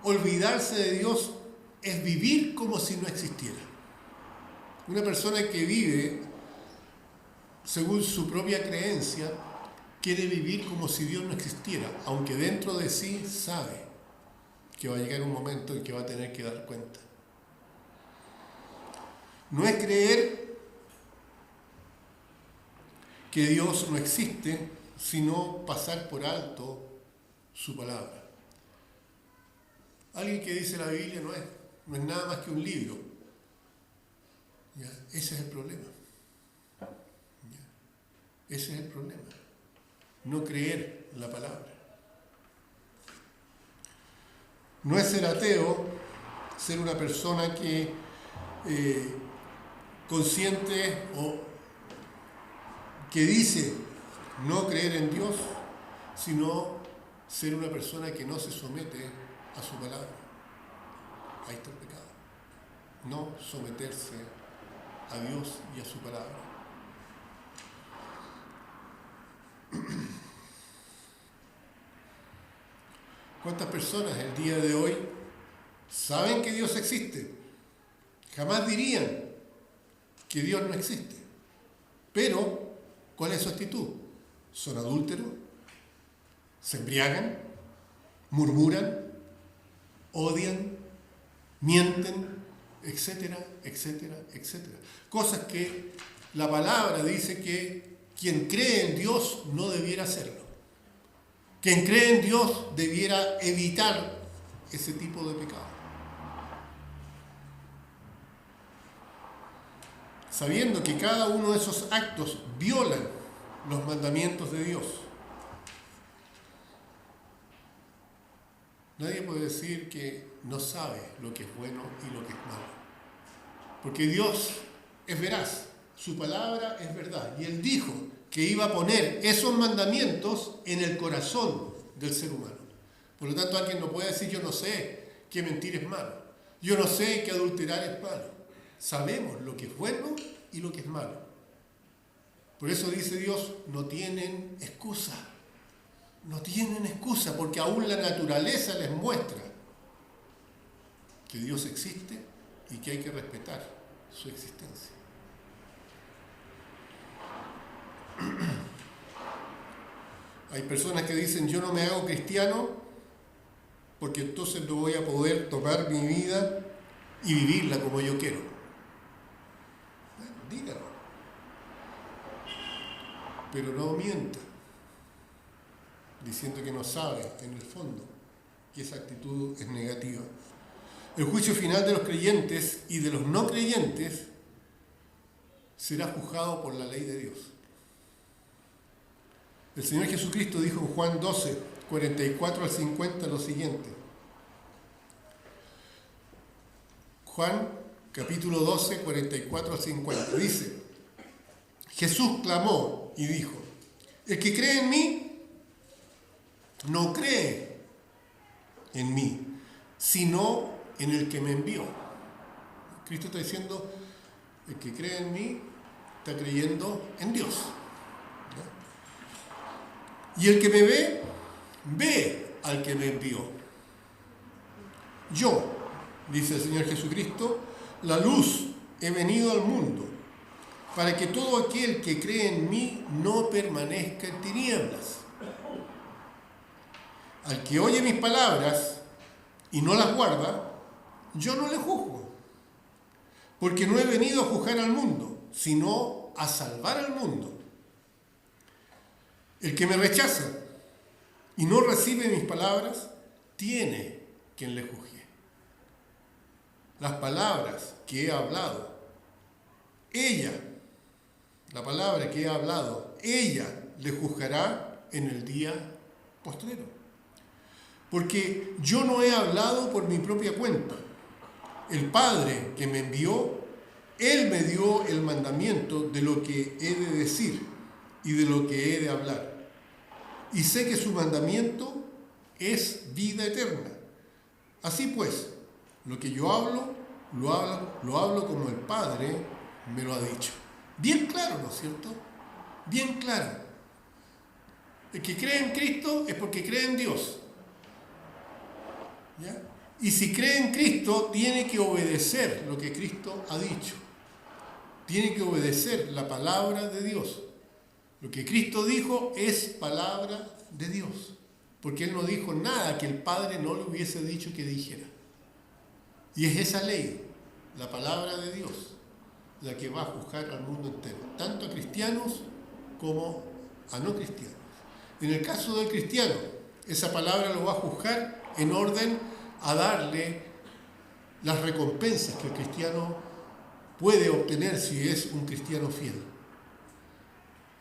olvidarse de Dios, es vivir como si no existiera. Una persona que vive según su propia creencia quiere vivir como si Dios no existiera, aunque dentro de sí sabe que va a llegar un momento en que va a tener que dar cuenta. No es creer que Dios no existe, sino pasar por alto su palabra. Alguien que dice la Biblia no es nada más que un libro. ¿Ya? Ese es el problema. ¿Ya? Ese es el problema. No creer la palabra. No es ser ateo, ser una persona que consciente o que dice no creer en Dios, sino ser una persona que no se somete a su palabra. Ahí está el pecado. No someterse a Dios y a su palabra. ¿Cuántas personas el día de hoy saben que Dios existe? Jamás dirían que Dios no existe. Pero, ¿cuál es su actitud? Son adúlteros, se embriagan, murmuran, odian, mienten, etcétera, etcétera, etcétera. Cosas que la palabra dice que quien cree en Dios no debiera hacerlo. Quien cree en Dios debiera evitar ese tipo de pecado. Sabiendo que cada uno de esos actos violan los mandamientos de Dios. Nadie puede decir que no sabe lo que es bueno y lo que es malo. Porque Dios es veraz, su palabra es verdad. Y Él dijo que iba a poner esos mandamientos en el corazón del ser humano. Por lo tanto, alguien no puede decir: yo no sé que mentir es malo, yo no sé que adulterar es malo. Sabemos lo que es bueno y lo que es malo. Por eso dice Dios: no tienen excusa. No tienen excusa, porque aún la naturaleza les muestra que Dios existe y que hay que respetar su existencia. Hay personas que dicen: yo no me hago cristiano porque entonces no voy a poder tomar mi vida y vivirla como yo quiero. Bueno, dígalo. Pero no mienta. diciendo que no sabe en el fondo, que esa actitud es negativa. El juicio final de los creyentes y de los no creyentes será juzgado por la ley de Dios. El Señor Jesucristo dijo en Juan 12, 44 al 50 lo siguiente. Juan capítulo 12, 44 al 50 dice: Jesús clamó y dijo: el que cree en mí, no cree en mí, sino en el que me envió. Cristo está diciendo: el que cree en mí está creyendo en Dios. ¿Ya? Y el que me ve, ve al que me envió. Yo, dice el Señor Jesucristo, la luz he venido al mundo, para que todo aquel que cree en mí no permanezca en tinieblas. Al que oye mis palabras y no las guarda, yo no le juzgo, porque no he venido a juzgar al mundo, sino a salvar al mundo. El que me rechaza y no recibe mis palabras, tiene quien le juzgue. Las palabras que he hablado, la palabra que he hablado, ella le juzgará en el día postrero. Porque yo no he hablado por mi propia cuenta. El Padre que me envió, Él me dio el mandamiento de lo que he de decir y de lo que he de hablar. Y sé que su mandamiento es vida eterna. Así pues, lo que yo hablo, lo hablo como el Padre me lo ha dicho. Bien claro, ¿no es cierto? Bien claro. El que cree en Cristo es porque cree en Dios. ¿Ya? Y si cree en Cristo, tiene que obedecer lo que Cristo ha dicho. Tiene que obedecer la palabra de Dios. Lo que Cristo dijo es palabra de Dios. Porque Él no dijo nada que el Padre no le hubiese dicho que dijera. Y es esa ley, la palabra de Dios, la que va a juzgar al mundo entero, tanto a cristianos como a no cristianos. En el caso del cristiano, esa palabra lo va a juzgar en orden a darle las recompensas que el cristiano puede obtener si es un cristiano fiel.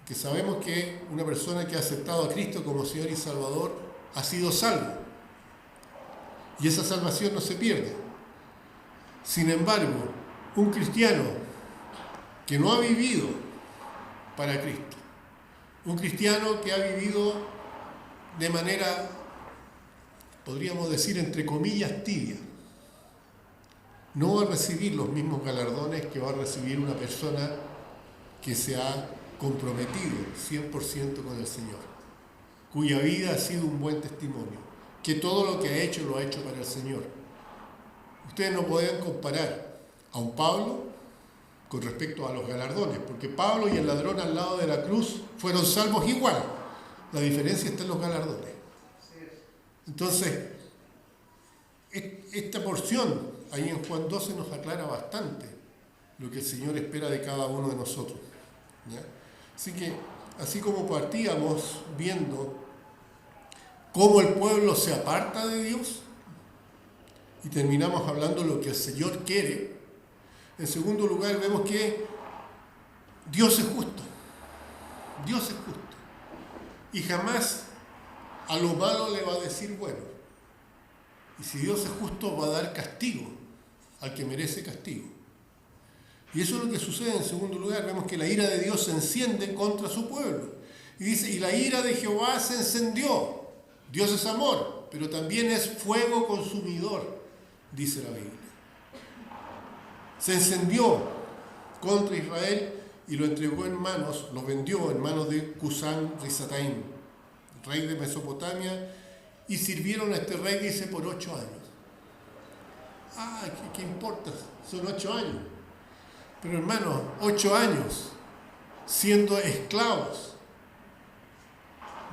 Que sabemos que una persona que ha aceptado a Cristo como Señor y Salvador ha sido salvo. Y esa salvación no se pierde. Sin embargo, un cristiano que no ha vivido para Cristo, un cristiano que ha vivido de manera, podríamos decir, entre comillas, tibia, no va a recibir los mismos galardones que va a recibir una persona que se ha comprometido 100% con el Señor, cuya vida ha sido un buen testimonio, que todo lo que ha hecho lo ha hecho para el Señor. Ustedes no pueden comparar a un Pablo con respecto a los galardones, porque Pablo y el ladrón al lado de la cruz fueron salvos igual. La diferencia está en los galardones. Entonces, esta porción ahí en Juan 12 nos aclara bastante lo que el Señor espera de cada uno de nosotros. ¿Ya? Así que, así como partíamos viendo cómo el pueblo se aparta de Dios, y terminamos hablando de lo que el Señor quiere, en segundo lugar vemos que Dios es justo. Dios es justo. Y jamás a lo malo le va a decir bueno. Y si Dios es justo, va a dar castigo al que merece castigo. Y eso es lo que sucede en segundo lugar. Vemos que la ira de Dios se enciende contra su pueblo. Y dice, y la ira de Jehová se encendió. Dios es amor, pero también es fuego consumidor, dice la Biblia. Se encendió contra Israel y lo entregó en manos, lo vendió en manos de Cusán Risataim, rey de Mesopotamia, y sirvieron a este rey, dice, por 8 años. ¿Qué importa? Son 8 años. Pero hermanos, 8 años siendo esclavos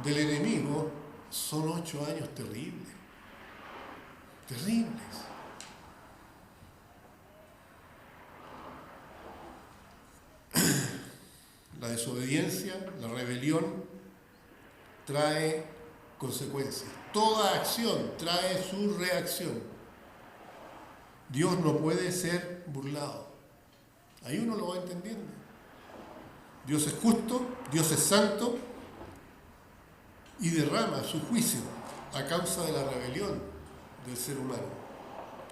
del enemigo son 8 años terribles. Terribles. La desobediencia, la rebelión, trae consecuencias. Toda acción trae su reacción. Dios no puede ser burlado. Ahí uno lo va entendiendo. Dios es justo, Dios es santo y derrama su juicio a causa de la rebelión del ser humano.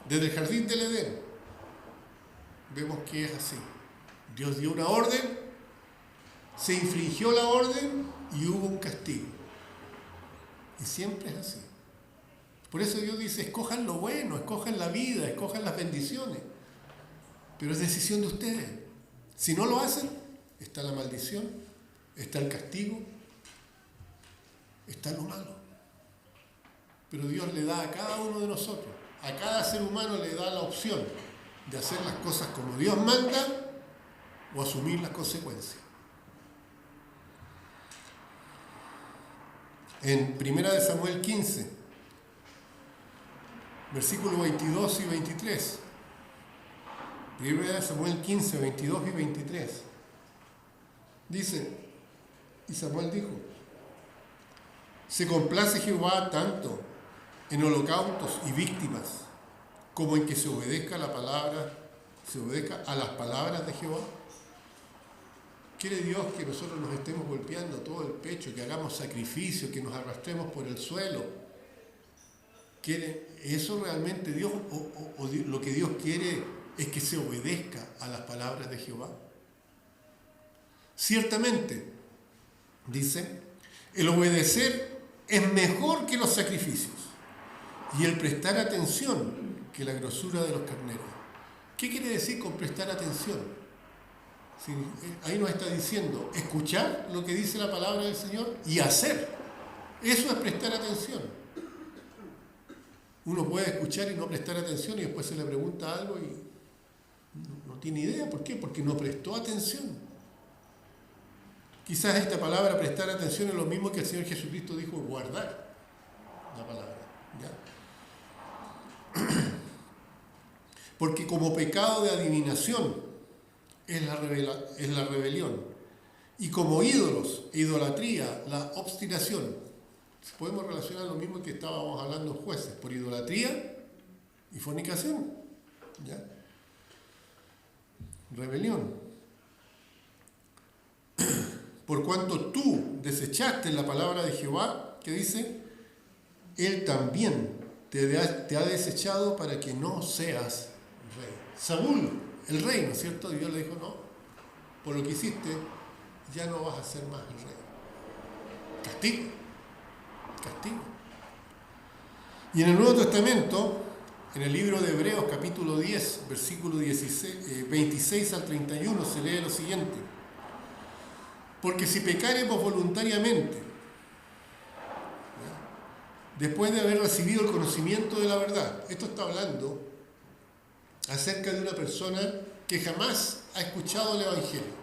Desde el jardín del Edén vemos que es así. Dios dio una orden, se infringió la orden y hubo un castigo. Y siempre es así. Por eso Dios dice, escojan lo bueno, escojan la vida, escojan las bendiciones. Pero es decisión de ustedes. Si no lo hacen, está la maldición, está el castigo, está lo malo. Pero Dios le da a cada uno de nosotros, a cada ser humano le da la opción de hacer las cosas como Dios manda o asumir las consecuencias. En 1 Samuel 15, versículos 22 y 23. 1 Samuel 15, 22 y 23. Dice, y Samuel dijo, se complace Jehová tanto en holocaustos y víctimas, como en que se obedezca a las palabras de Jehová. ¿Quiere Dios que nosotros nos estemos golpeando todo el pecho, que hagamos sacrificios, que nos arrastremos por el suelo? ¿Quiere eso realmente Dios? ¿O lo que Dios quiere es que se obedezca a las palabras de Jehová? Ciertamente, dice, el obedecer es mejor que los sacrificios y el prestar atención que la grosura de los carneros. ¿Qué quiere decir con prestar atención? Sí, ahí nos está diciendo escuchar lo que dice la palabra del Señor y hacer. Eso es prestar atención. Uno puede escuchar y no prestar atención y después se le pregunta algo y no tiene idea. ¿Por qué? Porque no prestó atención. Quizás esta palabra prestar atención es lo mismo que el Señor Jesucristo dijo guardar la palabra. ¿Ya? Porque como pecado de adivinación es la rebelión. Y como ídolos e idolatría, la obstinación. Podemos relacionar lo mismo que estábamos hablando en Jueces, por idolatría y fornicación. ¿Ya? Rebelión. Por cuanto tú desechaste la palabra de Jehová, que dice, Él también te ha desechado para que no seas rey. Saúl, el rey, ¿no es cierto? Y Dios le dijo, no, por lo que hiciste, ya no vas a ser más el rey. Castigo. Castigo. Y en el Nuevo Testamento, en el libro de Hebreos, capítulo 10, versículo 26 al 31, se lee lo siguiente. Porque si pecaremos voluntariamente, después de haber recibido el conocimiento de la verdad, esto está hablando acerca de una persona que jamás ha escuchado el Evangelio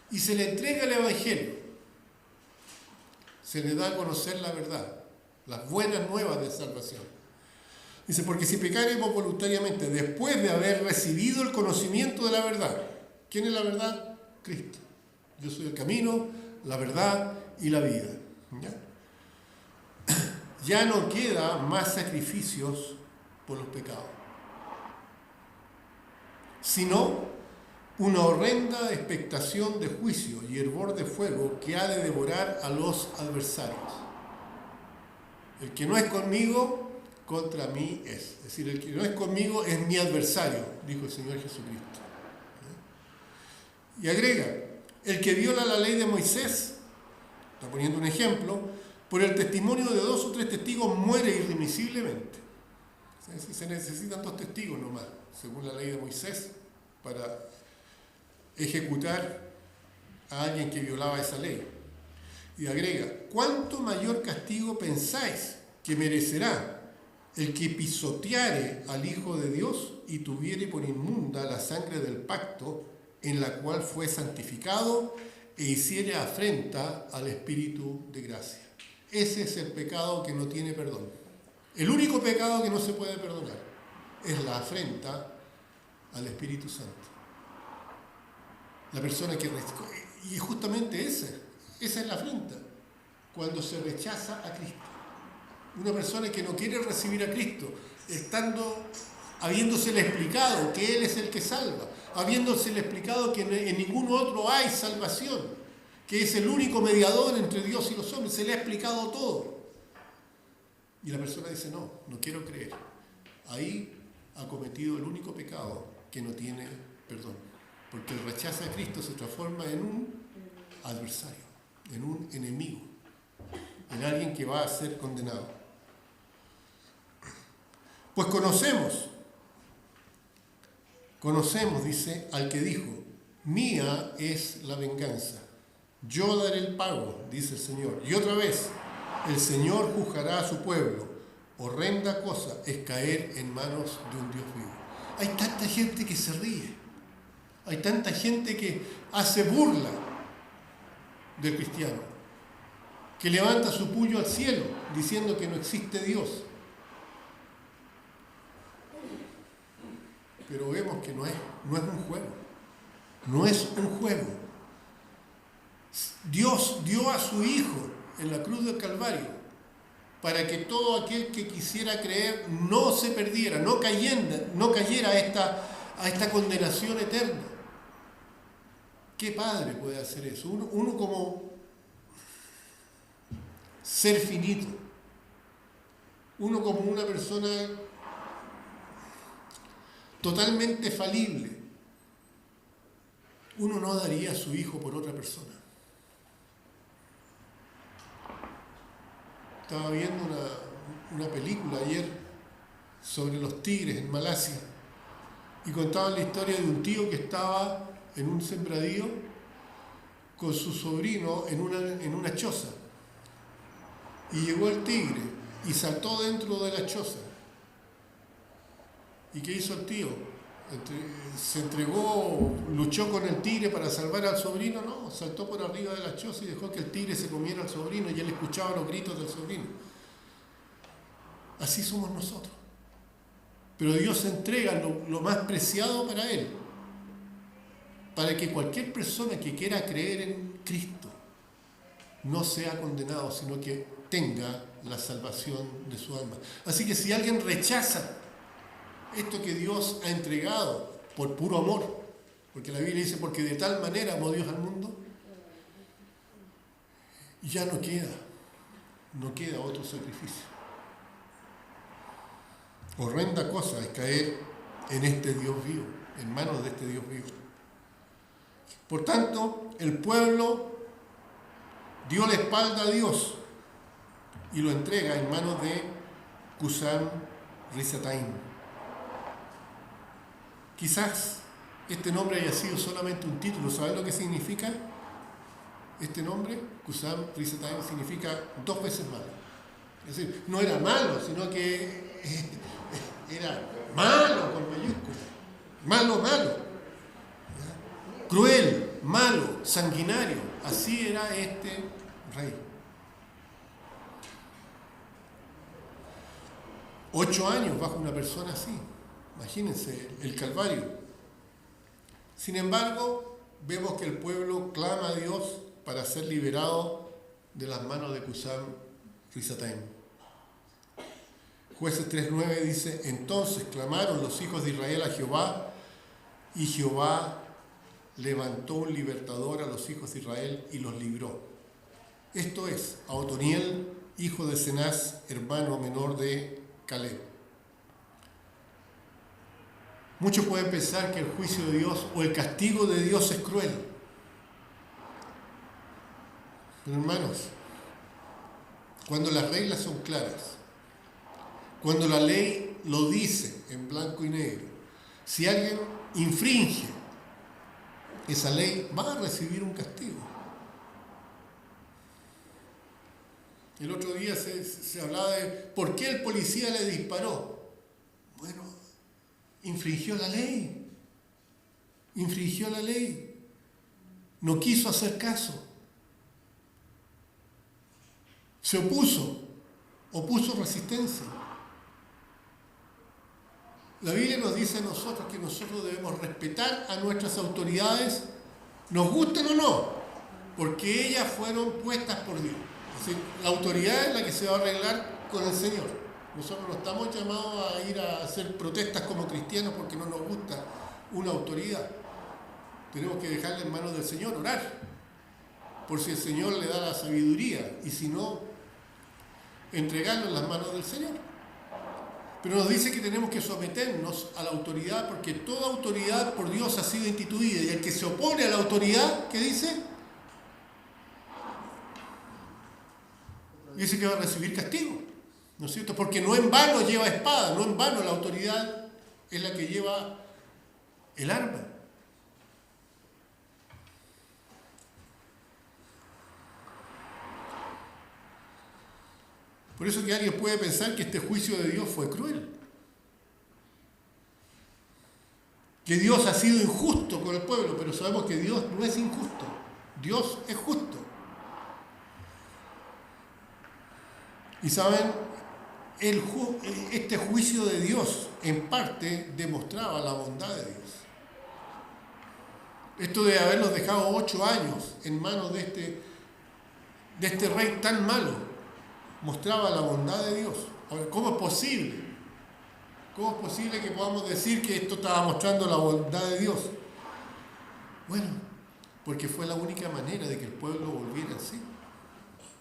y se le entrega el Evangelio, se le da a conocer la verdad, las buenas nuevas de salvación. Dice, porque si pecaremos voluntariamente después de haber recibido el conocimiento de la verdad, ¿quién es la verdad? Cristo. Yo soy el camino, la verdad y la vida. Ya no queda más sacrificios por los pecados, sino una horrenda expectación de juicio y hervor de fuego que ha de devorar a los adversarios. El que no es conmigo, contra mí es. Es decir, el que no es conmigo es mi adversario, dijo el Señor Jesucristo. Y agrega, el que viola la ley de Moisés, está poniendo un ejemplo, por el testimonio de 2 o 3 testigos muere irremisiblemente. Se necesitan 2 testigos nomás, según la ley de Moisés, para ejecutar a alguien que violaba esa ley. Y agrega, ¿cuánto mayor castigo pensáis que merecerá el que pisoteare al Hijo de Dios y tuviere por inmunda la sangre del pacto en la cual fue santificado e hiciere afrenta al Espíritu de gracia? Ese es el pecado que no tiene perdón. El único pecado que no se puede perdonar es la afrenta al Espíritu Santo. La persona que... Y justamente esa es la afrenta. cuando se rechaza a Cristo. Una persona que no quiere recibir a Cristo, habiéndosele explicado que Él es el que salva, habiéndosele explicado que en ningún otro hay salvación, que es el único mediador entre Dios y los hombres, se le ha explicado todo. Y la persona dice, no quiero creer. Ahí ha cometido el único pecado que no tiene perdón. Porque el rechazo a Cristo se transforma en un adversario, en un enemigo, en alguien que va a ser condenado. Pues conocemos, dice, al que dijo, mía es la venganza, yo daré el pago, dice el Señor. Y otra vez, el Señor juzgará a su pueblo. Horrenda cosa es caer en manos de un Dios vivo. Hay tanta gente que se ríe. Hay tanta gente que hace burla del cristiano, que levanta su puño al cielo diciendo que no existe Dios. Pero vemos que no es un juego. No es un juego. Dios dio a su Hijo en la cruz del Calvario para que todo aquel que quisiera creer no se perdiera, no cayera a esta condenación eterna. ¿Qué padre puede hacer eso? Uno como ser finito, uno como una persona totalmente falible, uno no daría a su hijo por otra persona. Estaba viendo una película ayer sobre los tigres en Malasia y contaban la historia de un tío que estaba en un sembradío con su sobrino en una choza. Y llegó el tigre y saltó dentro de la choza. ¿Y qué hizo el tío? Se entregó, luchó con el tigre para salvar al sobrino. No, saltó por arriba de la choza y dejó que el tigre se comiera al sobrino y él escuchaba los gritos del sobrino. Así somos nosotros. Pero Dios entrega lo más preciado para Él, para que cualquier persona que quiera creer en Cristo no sea condenado, sino que tenga la salvación de su alma. Así que si alguien rechaza esto que Dios ha entregado por puro amor, porque la Biblia dice, porque de tal manera amó Dios al mundo, ya no queda otro sacrificio. Horrenda cosa es caer en este Dios vivo, en manos de este Dios vivo. Por tanto, el pueblo dio la espalda a Dios y lo entrega en manos de Cusán Risataim. Quizás este nombre haya sido solamente un título. ¿Sabes lo que significa este nombre? Cusán Risataim significa 2 veces malo. Es decir, no era malo, sino que era malo con mayúsculas. Malo. Cruel, malo, sanguinario. Así era este rey. 8 años bajo una persona así. Imagínense el Calvario. Sin embargo, vemos que el pueblo clama a Dios para ser liberado de las manos de Cusán Risataim. Jueces 3:9 dice, entonces clamaron los hijos de Israel a Jehová, y Jehová levantó un libertador a los hijos de Israel y los libró. Esto es, a Otoniel, hijo de Cenaz, hermano menor de Caleb. Muchos pueden pensar que el juicio de Dios o el castigo de Dios es cruel. Pero hermanos, cuando las reglas son claras, cuando la ley lo dice en blanco y negro, si alguien infringe esa ley, va a recibir un castigo. El otro día se hablaba de por qué el policía le disparó. Bueno, infringió la ley. No quiso hacer caso. Se opuso resistencia. La Biblia nos dice a nosotros que nosotros debemos respetar a nuestras autoridades, nos gusten o no, porque ellas fueron puestas por Dios. Es decir, la autoridad es la que se va a arreglar con el Señor. Nosotros no estamos llamados a ir a hacer protestas como cristianos porque no nos gusta una autoridad. Tenemos que dejarla en manos del Señor, orar, por si el Señor le da la sabiduría, y si no, entregarlo en las manos del Señor. Pero nos dice que tenemos que someternos a la autoridad, porque toda autoridad por Dios ha sido instituida, y el que se opone a la autoridad, ¿qué dice? Dice que va a recibir castigo, ¿no es cierto? Porque no en vano lleva espada, no en vano la autoridad es la que lleva el arma. Por eso que alguien puede pensar que este juicio de Dios fue cruel, que Dios ha sido injusto con el pueblo, pero sabemos que Dios no es injusto, Dios es justo. Y saben, este juicio de Dios en parte demostraba la bondad de Dios. Esto de haberlos dejado 8 años en manos de este rey tan malo, mostraba la bondad de Dios. Ahora, ¿cómo es posible? ¿Cómo es posible que podamos decir que esto estaba mostrando la bondad de Dios? Bueno, porque fue la única manera de que el pueblo volviera en sí.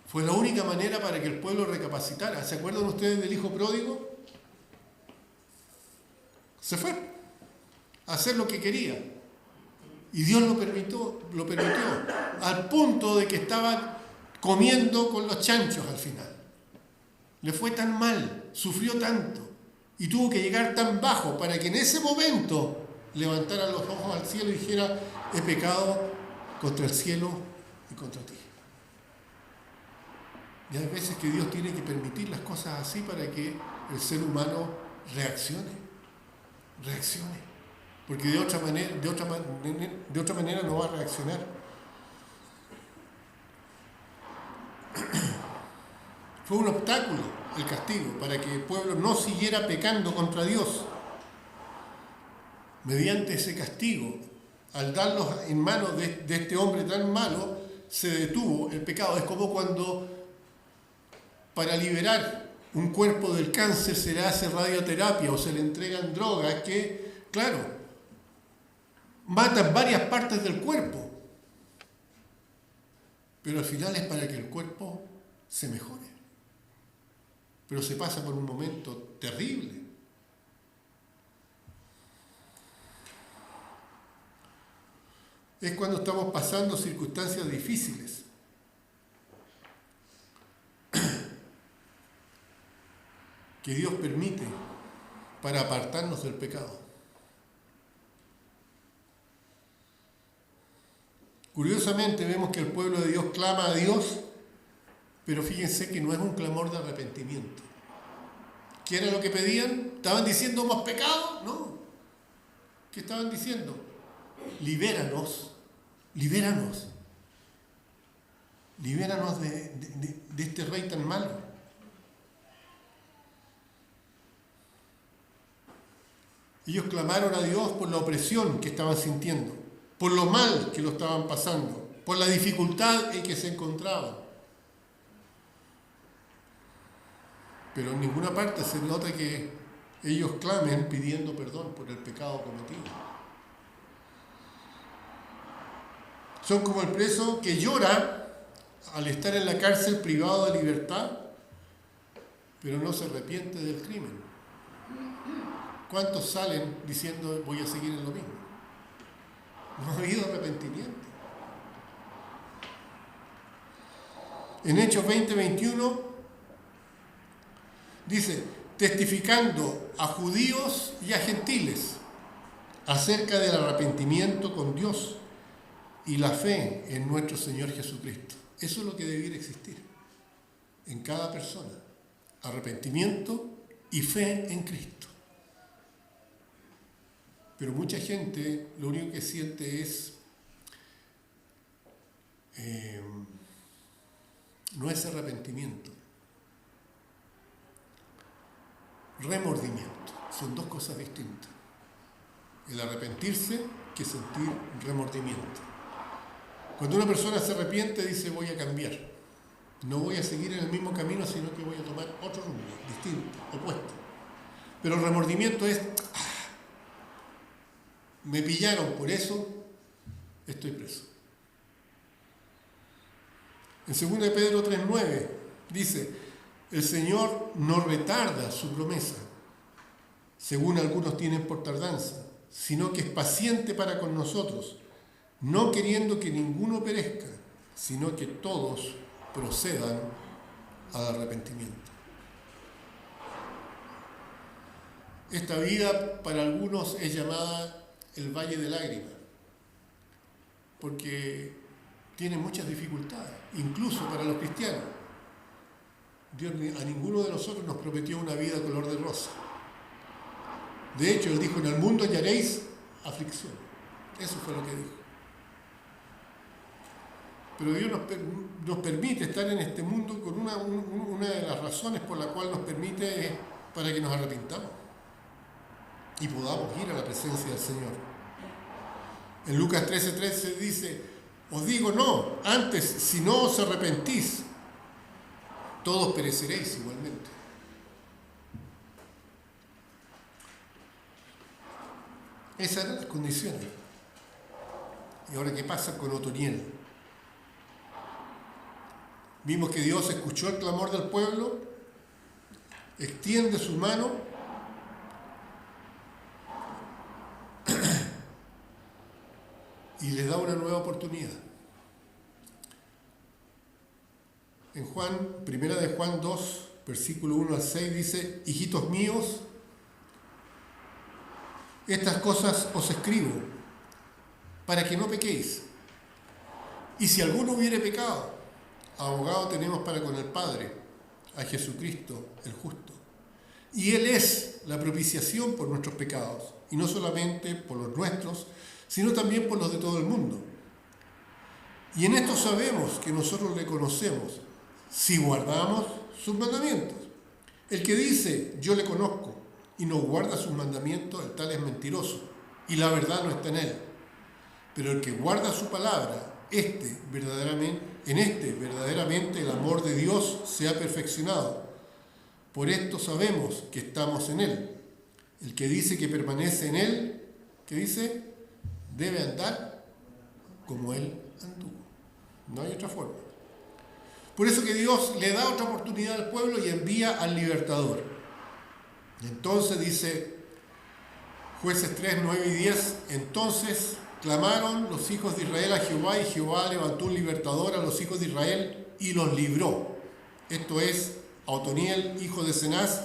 Fue la única manera para que el pueblo recapacitara. ¿Se acuerdan ustedes del hijo pródigo? Se fue a hacer lo que quería. Y Dios lo permitió, al punto de que estaban comiendo con los chanchos al final. Le fue tan mal, sufrió tanto, y tuvo que llegar tan bajo para que en ese momento levantara los ojos al cielo y dijera: he pecado contra el cielo y contra ti. Y hay veces que Dios tiene que permitir las cosas así para que el ser humano reaccione. Porque de otra manera no va a reaccionar. Fue un obstáculo el castigo para que el pueblo no siguiera pecando contra Dios. Mediante ese castigo, al darlos en manos de este hombre tan malo, se detuvo el pecado. Es como cuando para liberar un cuerpo del cáncer se le hace radioterapia o se le entregan drogas que, claro, matan varias partes del cuerpo, pero al final es para que el cuerpo se mejore. Pero se pasa por un momento terrible. Es cuando estamos pasando circunstancias difíciles. Que Dios permite para apartarnos del pecado. Curiosamente vemos que el pueblo de Dios clama a Dios, pero fíjense que no es un clamor de arrepentimiento. ¿Qué era lo que pedían? ¿Estaban diciendo hemos pecado? No. ¿Qué estaban diciendo? Libéranos, libéranos. Libéranos de este rey tan malo. Ellos clamaron a Dios por la opresión que estaban sintiendo, por lo mal que lo estaban pasando, por la dificultad en que se encontraban. Pero en ninguna parte se nota que ellos clamen pidiendo perdón por el pecado cometido. Son como el preso que llora al estar en la cárcel privado de libertad, pero no se arrepiente del crimen. ¿Cuántos salen diciendo voy a seguir en lo mismo? No ha habido arrepentimiento. En Hechos 20:21 dice, testificando a judíos y a gentiles acerca del arrepentimiento con Dios y la fe en nuestro Señor Jesucristo. Eso es lo que debiera existir en cada persona. Arrepentimiento y fe en Cristo. Pero mucha gente lo único que siente es, no es arrepentimiento, remordimiento. Son dos cosas distintas. El arrepentirse que sentir remordimiento. Cuando una persona se arrepiente dice voy a cambiar. No voy a seguir en el mismo camino, sino que voy a tomar otro rumbo, distinto, opuesto. Pero el remordimiento es, me pillaron, por eso estoy preso. En 2 de Pedro 3:9 dice, el Señor no retarda su promesa, según algunos tienen por tardanza, sino que es paciente para con nosotros, no queriendo que ninguno perezca, sino que todos procedan al arrepentimiento. Esta vida para algunos es llamada el Valle de Lágrimas, porque tiene muchas dificultades, incluso para los cristianos. Dios a ninguno de nosotros nos prometió una vida color de rosa. De hecho, Él dijo, en el mundo hallaréis aflicción. Eso fue lo que dijo. Pero Dios nos permite estar en este mundo con una de las razones por la cual nos permite es para que nos arrepintamos y podamos ir a la presencia del Señor. En Lucas 13:13 dice, os digo no, antes si no os arrepentís, todos pereceréis igualmente. Esas eran las condiciones. Y ahora, ¿qué pasa con Otoniel? Vimos que Dios escuchó el clamor del pueblo, extiende su mano y les da una nueva oportunidad. En Primera de Juan 2, versículo 1 al 6 dice, hijitos míos, estas cosas os escribo para que no pequéis. Y si alguno hubiere pecado, abogado tenemos para con el Padre, a Jesucristo el justo. Y Él es la propiciación por nuestros pecados, y no solamente por los nuestros, sino también por los de todo el mundo. Y en esto sabemos que nosotros le conocemos, si guardamos sus mandamientos. El que dice, yo le conozco, y no guarda sus mandamientos, el tal es mentiroso, y la verdad no está en él. Pero el que guarda su palabra, verdaderamente el amor de Dios se ha perfeccionado. Por esto sabemos que estamos en Él. El que dice que permanece en Él, ¿qué dice? Debe andar como Él anduvo. No hay otra forma. Por eso que Dios le da otra oportunidad al pueblo y envía al libertador. Y entonces dice Jueces 3, 9 y 10, entonces clamaron los hijos de Israel a Jehová, y Jehová levantó un libertador a los hijos de Israel y los libró. Esto es, a Otoniel, hijo de Cenaz,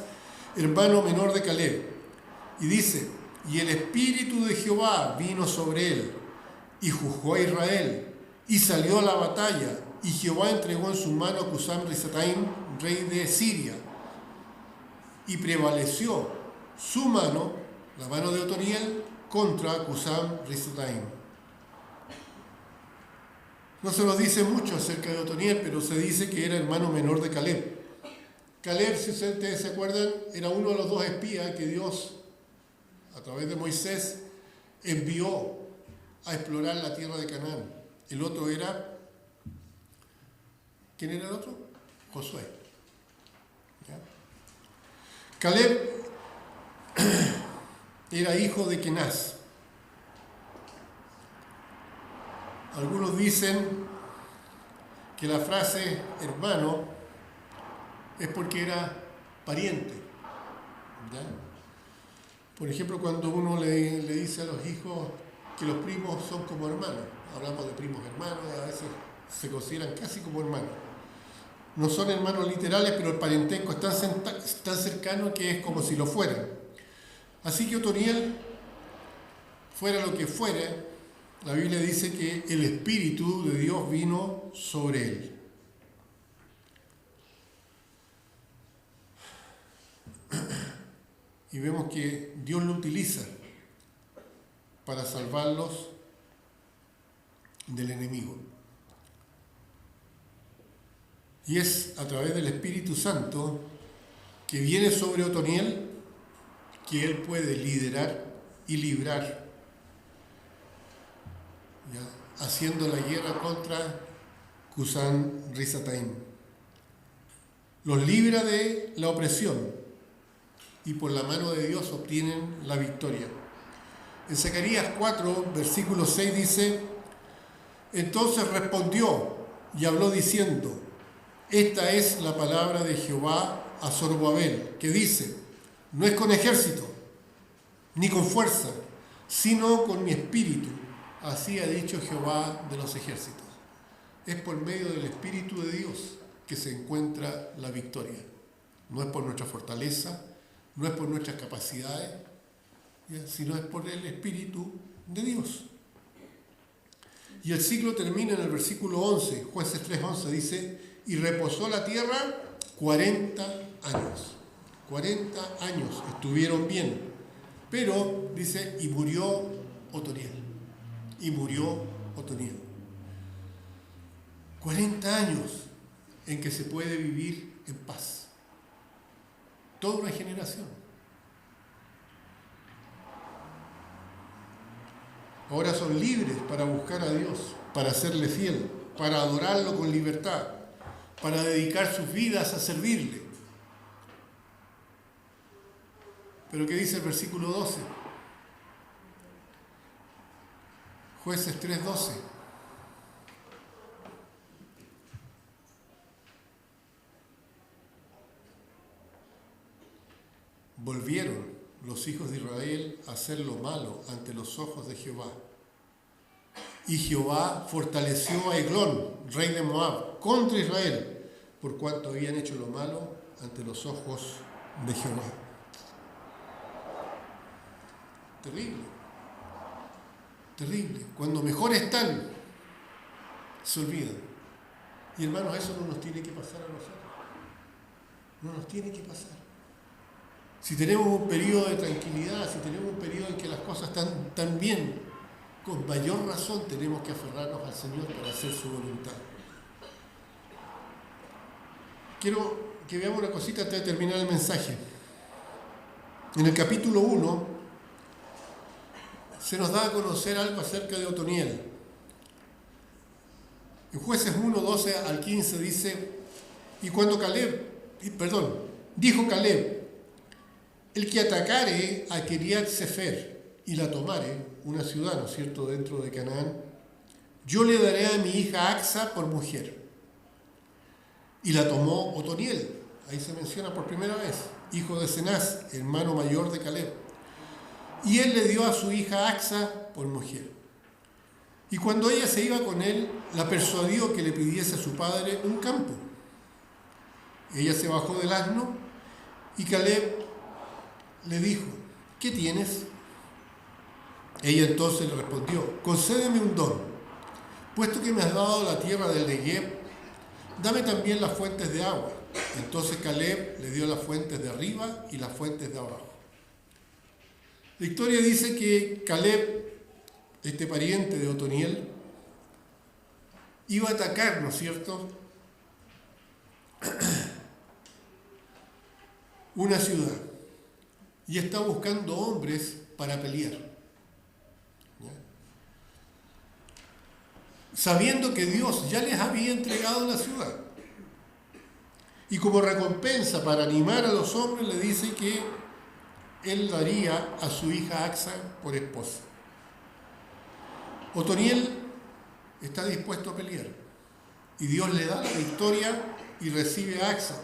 hermano menor de Caleb. Y dice, y el espíritu de Jehová vino sobre él, y juzgó a Israel, y salió a la batalla, y Jehová entregó en su mano a Cusán-Risataim, rey de Siria, y prevaleció su mano, la mano de Otoniel, contra Cusán-Risataim. No se nos dice mucho acerca de Otoniel, pero se dice que era hermano menor de Caleb. Caleb, si ustedes se acuerdan, era uno de los dos espías que Dios, a través de Moisés, envió a explorar la tierra de Canaán. El otro era, ¿quién era el otro? Josué. ¿Ya? Caleb era hijo de Kenaz. Algunos dicen que la frase hermano es porque era pariente. ¿Ya? Por ejemplo, cuando uno le dice a los hijos que los primos son como hermanos, hablamos de primos hermanos, a veces se consideran casi como hermanos. No son hermanos literales, pero el parentesco es tan cercano que es como si lo fueran. Así que Otoniel, fuera lo que fuera, la Biblia dice que el Espíritu de Dios vino sobre él. Y vemos que Dios lo utiliza para salvarlos del enemigo. Y es a través del Espíritu Santo que viene sobre Otoniel que él puede liderar y librar, ¿ya? Haciendo la guerra contra Cusán-Risataim. los libra de la opresión y por la mano de Dios obtienen la victoria. En Zacarías 4, versículo 6 dice: entonces respondió y habló diciendo: esta es la palabra de Jehová a Zorobabel, que dice: no es con ejército, ni con fuerza, sino con mi espíritu, así ha dicho Jehová de los ejércitos. Es por medio del Espíritu de Dios que se encuentra la victoria. No es por nuestra fortaleza, no es por nuestras capacidades, sino es por el Espíritu de Dios. Y el ciclo termina en el versículo 11, Jueces 3:11, dice: y reposó la tierra 40 años. 40 años estuvieron bien, pero dice: y murió Otoniel. Y murió Otoniel. 40 años en que se puede vivir en paz. Toda una generación. Ahora son libres para buscar a Dios, para serle fiel, para adorarlo con libertad, para dedicar sus vidas a servirle. Pero ¿qué dice el versículo 12? Jueces 3:12. Volvieron los hijos de Israel a hacer lo malo ante los ojos de Jehová. Y Jehová fortaleció a Eglón, rey de Moab, contra Israel, por cuanto habían hecho lo malo ante los ojos de Jehová. Terrible, terrible. Cuando mejor están, se olvidan. Y hermanos, eso no nos tiene que pasar a nosotros. No nos tiene que pasar. Si tenemos un periodo de tranquilidad, si tenemos un periodo en que las cosas están tan bien, con mayor razón tenemos que aferrarnos al Señor para hacer su voluntad. Quiero que veamos una cosita antes de terminar el mensaje. En el capítulo 1 se nos da a conocer algo acerca de Otoniel. En Jueces 1, 12 al 15 dice: y cuando dijo Caleb: el que atacare a Kiriat Sefer y la tomare, una ciudad, ¿no es cierto?, dentro de Canaán, yo le daré a mi hija Axa por mujer. Y la tomó Otoniel, ahí se menciona por primera vez, hijo de Cenaz, hermano mayor de Caleb. Y él le dio a su hija Axa por mujer. Y cuando ella se iba con él, la persuadió que le pidiese a su padre un campo. Ella se bajó del asno y Caleb le dijo: ¿qué tienes? Ella entonces le respondió: concédeme un don, puesto que me has dado la tierra del Negueb, dame también las fuentes de agua. Entonces Caleb le dio las fuentes de arriba y las fuentes de abajo. La historia dice que Caleb, este pariente de Otoniel, iba a atacar, ¿no es cierto?, una ciudad, y está buscando hombres para pelear. Sabiendo que Dios ya les había entregado la ciudad. Y como recompensa para animar a los hombres le dice que él daría a su hija Axa por esposa. Otoniel está dispuesto a pelear. Y Dios le da la victoria y recibe a Axa.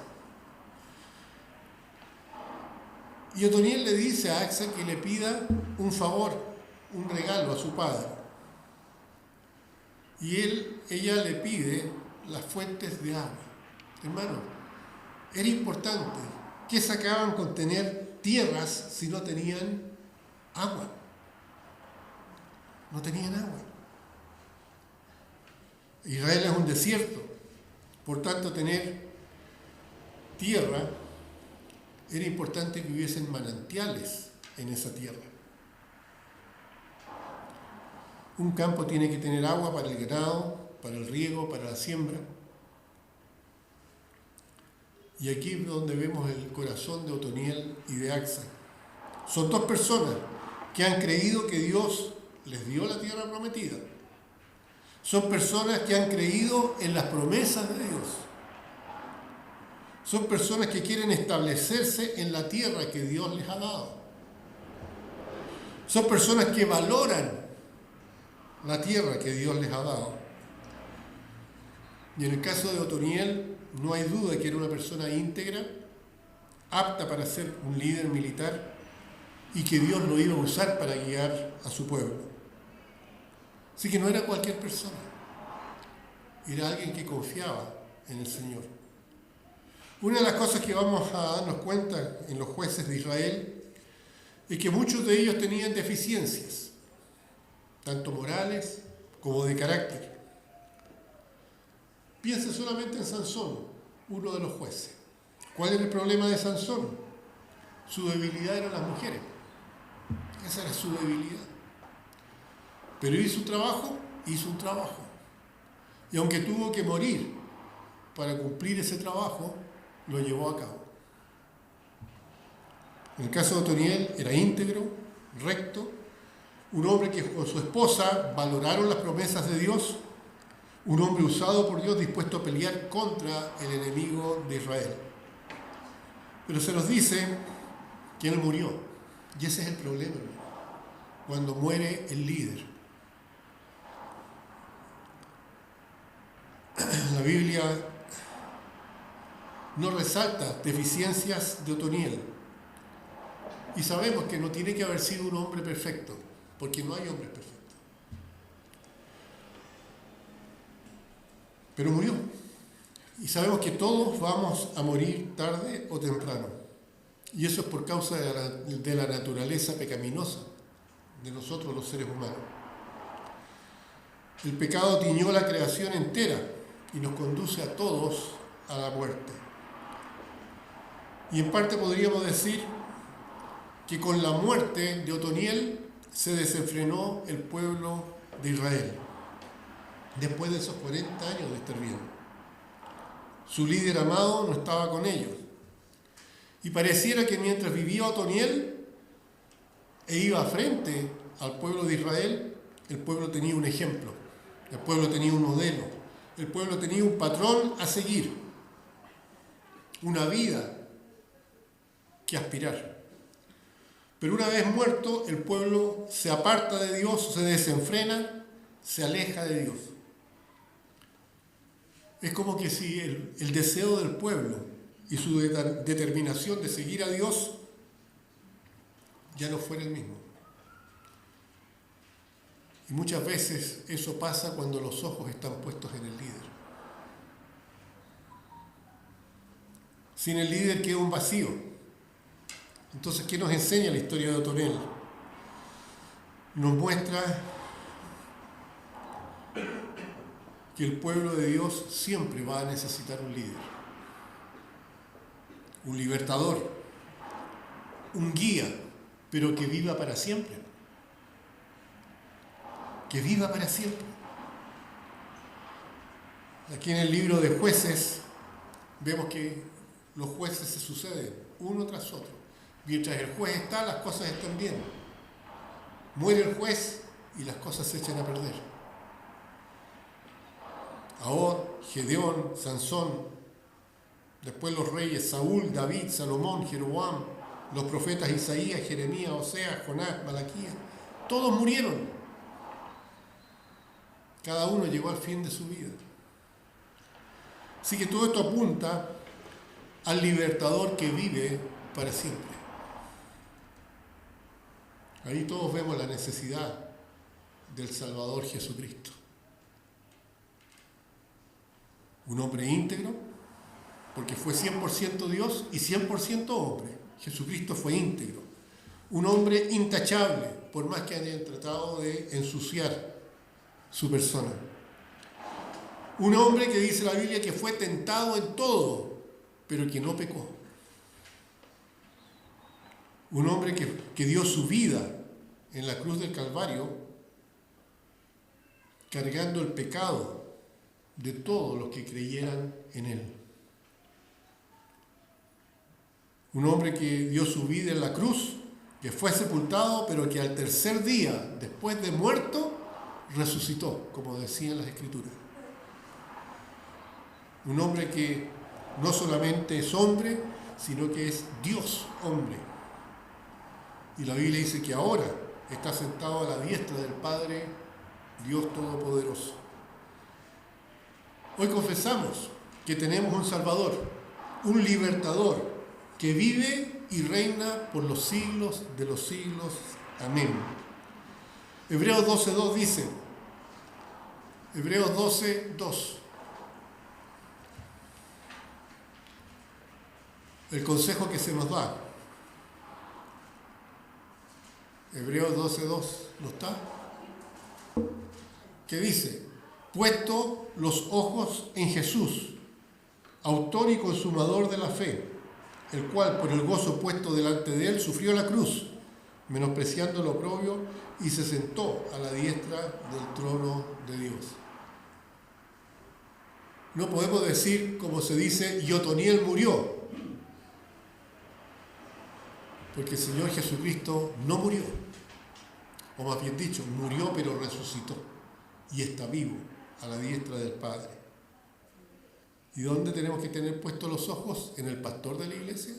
Y Otoniel le dice a Axa que le pida un favor, un regalo a su padre. Y ella le pide las fuentes de agua. Hermano, era importante. ¿Qué sacaban con tener tierras si no tenían agua? No tenían agua. Israel es un desierto. Por tanto, tener tierra, era importante que hubiesen manantiales en esa tierra. Un campo tiene que tener agua para el ganado, para el riego, para la siembra. Y aquí es donde vemos el corazón de Otoniel y de Axa. Son dos personas que han creído que Dios les dio la tierra prometida. Son personas que han creído en las promesas de Dios. Son personas que quieren establecerse en la tierra que Dios les ha dado. Son personas que valoran la tierra que Dios les ha dado. Y en el caso de Otoniel, no hay duda de que era una persona íntegra, apta para ser un líder militar y que Dios lo iba a usar para guiar a su pueblo. Así que no era cualquier persona, era alguien que confiaba en el Señor. Una de las cosas que vamos a darnos cuenta en los jueces de Israel es que muchos de ellos tenían deficiencias, tanto morales como de carácter. Piensa solamente en Sansón, uno de los jueces. ¿Cuál era el problema de Sansón? Su debilidad eran las mujeres. Esa era su debilidad. Pero hizo un trabajo. Y aunque tuvo que morir para cumplir ese trabajo, lo llevó a cabo. En el caso de Otoniel era íntegro, recto, un hombre que con su esposa valoraron las promesas de Dios, un hombre usado por Dios dispuesto a pelear contra el enemigo de Israel. Pero se nos dice que él murió. Y ese es el problema, cuando muere el líder. La Biblia no resalta deficiencias de Otoniel. Y sabemos que no tiene que haber sido un hombre perfecto, porque no hay hombres perfectos. Pero murió. Y sabemos que todos vamos a morir tarde o temprano. Y eso es por causa de la naturaleza pecaminosa de nosotros los seres humanos. El pecado tiñó la creación entera y nos conduce a todos a la muerte. Y en parte podríamos decir que con la muerte de Otoniel se desenfrenó el pueblo de Israel. Después de esos 40 años de estar bien. Su líder amado no estaba con ellos. Y pareciera que mientras vivía Otoniel e iba frente al pueblo de Israel, el pueblo tenía un ejemplo, el pueblo tenía un modelo, el pueblo tenía un patrón a seguir, una vida que aspirar. Pero una vez muerto, el pueblo se aparta de Dios, se desenfrena, se aleja de Dios. Es como que si el deseo del pueblo y su determinación de seguir a Dios ya no fuera el mismo. Y muchas veces eso pasa cuando los ojos están puestos en el líder. Sin el líder queda un vacío. Entonces, ¿qué nos enseña la historia de Otoniel? Nos muestra que el pueblo de Dios siempre va a necesitar un líder, un libertador, un guía, pero que viva para siempre. Que viva para siempre. Aquí en el libro de Jueces vemos que los jueces se suceden uno tras otro. Mientras el juez está, las cosas están bien. Muere el juez y las cosas se echan a perder. Ahora, Gedeón, Sansón, después los reyes Saúl, David, Salomón, Jeroboam, los profetas Isaías, Jeremías, Oseas, Jonás, Malaquías, todos murieron. Cada uno llegó al fin de su vida. Así que todo esto apunta al libertador que vive para siempre. Ahí todos vemos la necesidad del Salvador Jesucristo. Un hombre íntegro, porque fue 100% Dios y 100% hombre. Jesucristo fue íntegro. Un hombre intachable, por más que hayan tratado de ensuciar su persona. Un hombre que dice la Biblia que fue tentado en todo, pero que no pecó. Un hombre que dio su vida en la cruz del Calvario, cargando el pecado de todos los que creyeran en él. Un hombre que dio su vida en la cruz, que fue sepultado, pero que al tercer día, después de muerto, resucitó, como decían las Escrituras. Un hombre que No solamente es hombre, sino que es Dios hombre. Y la Biblia dice que ahora está sentado a la diestra del Padre, Dios Todopoderoso. Hoy confesamos que tenemos un Salvador, un libertador, que vive y reina por los siglos de los siglos. Amén. Hebreos 12:2 dice, Hebreos 12:2, el consejo que se nos da. Hebreos 12:2, ¿no está? ¿Qué dice? Puesto los ojos en Jesús, autor y consumador de la fe, el cual por el gozo puesto delante de él sufrió la cruz, menospreciando lo oprobio, y se sentó a la diestra del trono de Dios. No podemos decir, como se dice, y Otoniel murió, porque el Señor Jesucristo no murió, o más bien dicho, murió pero resucitó, y está vivo a la diestra del Padre. ¿Y dónde tenemos que tener puestos los ojos? ¿En el pastor de la iglesia?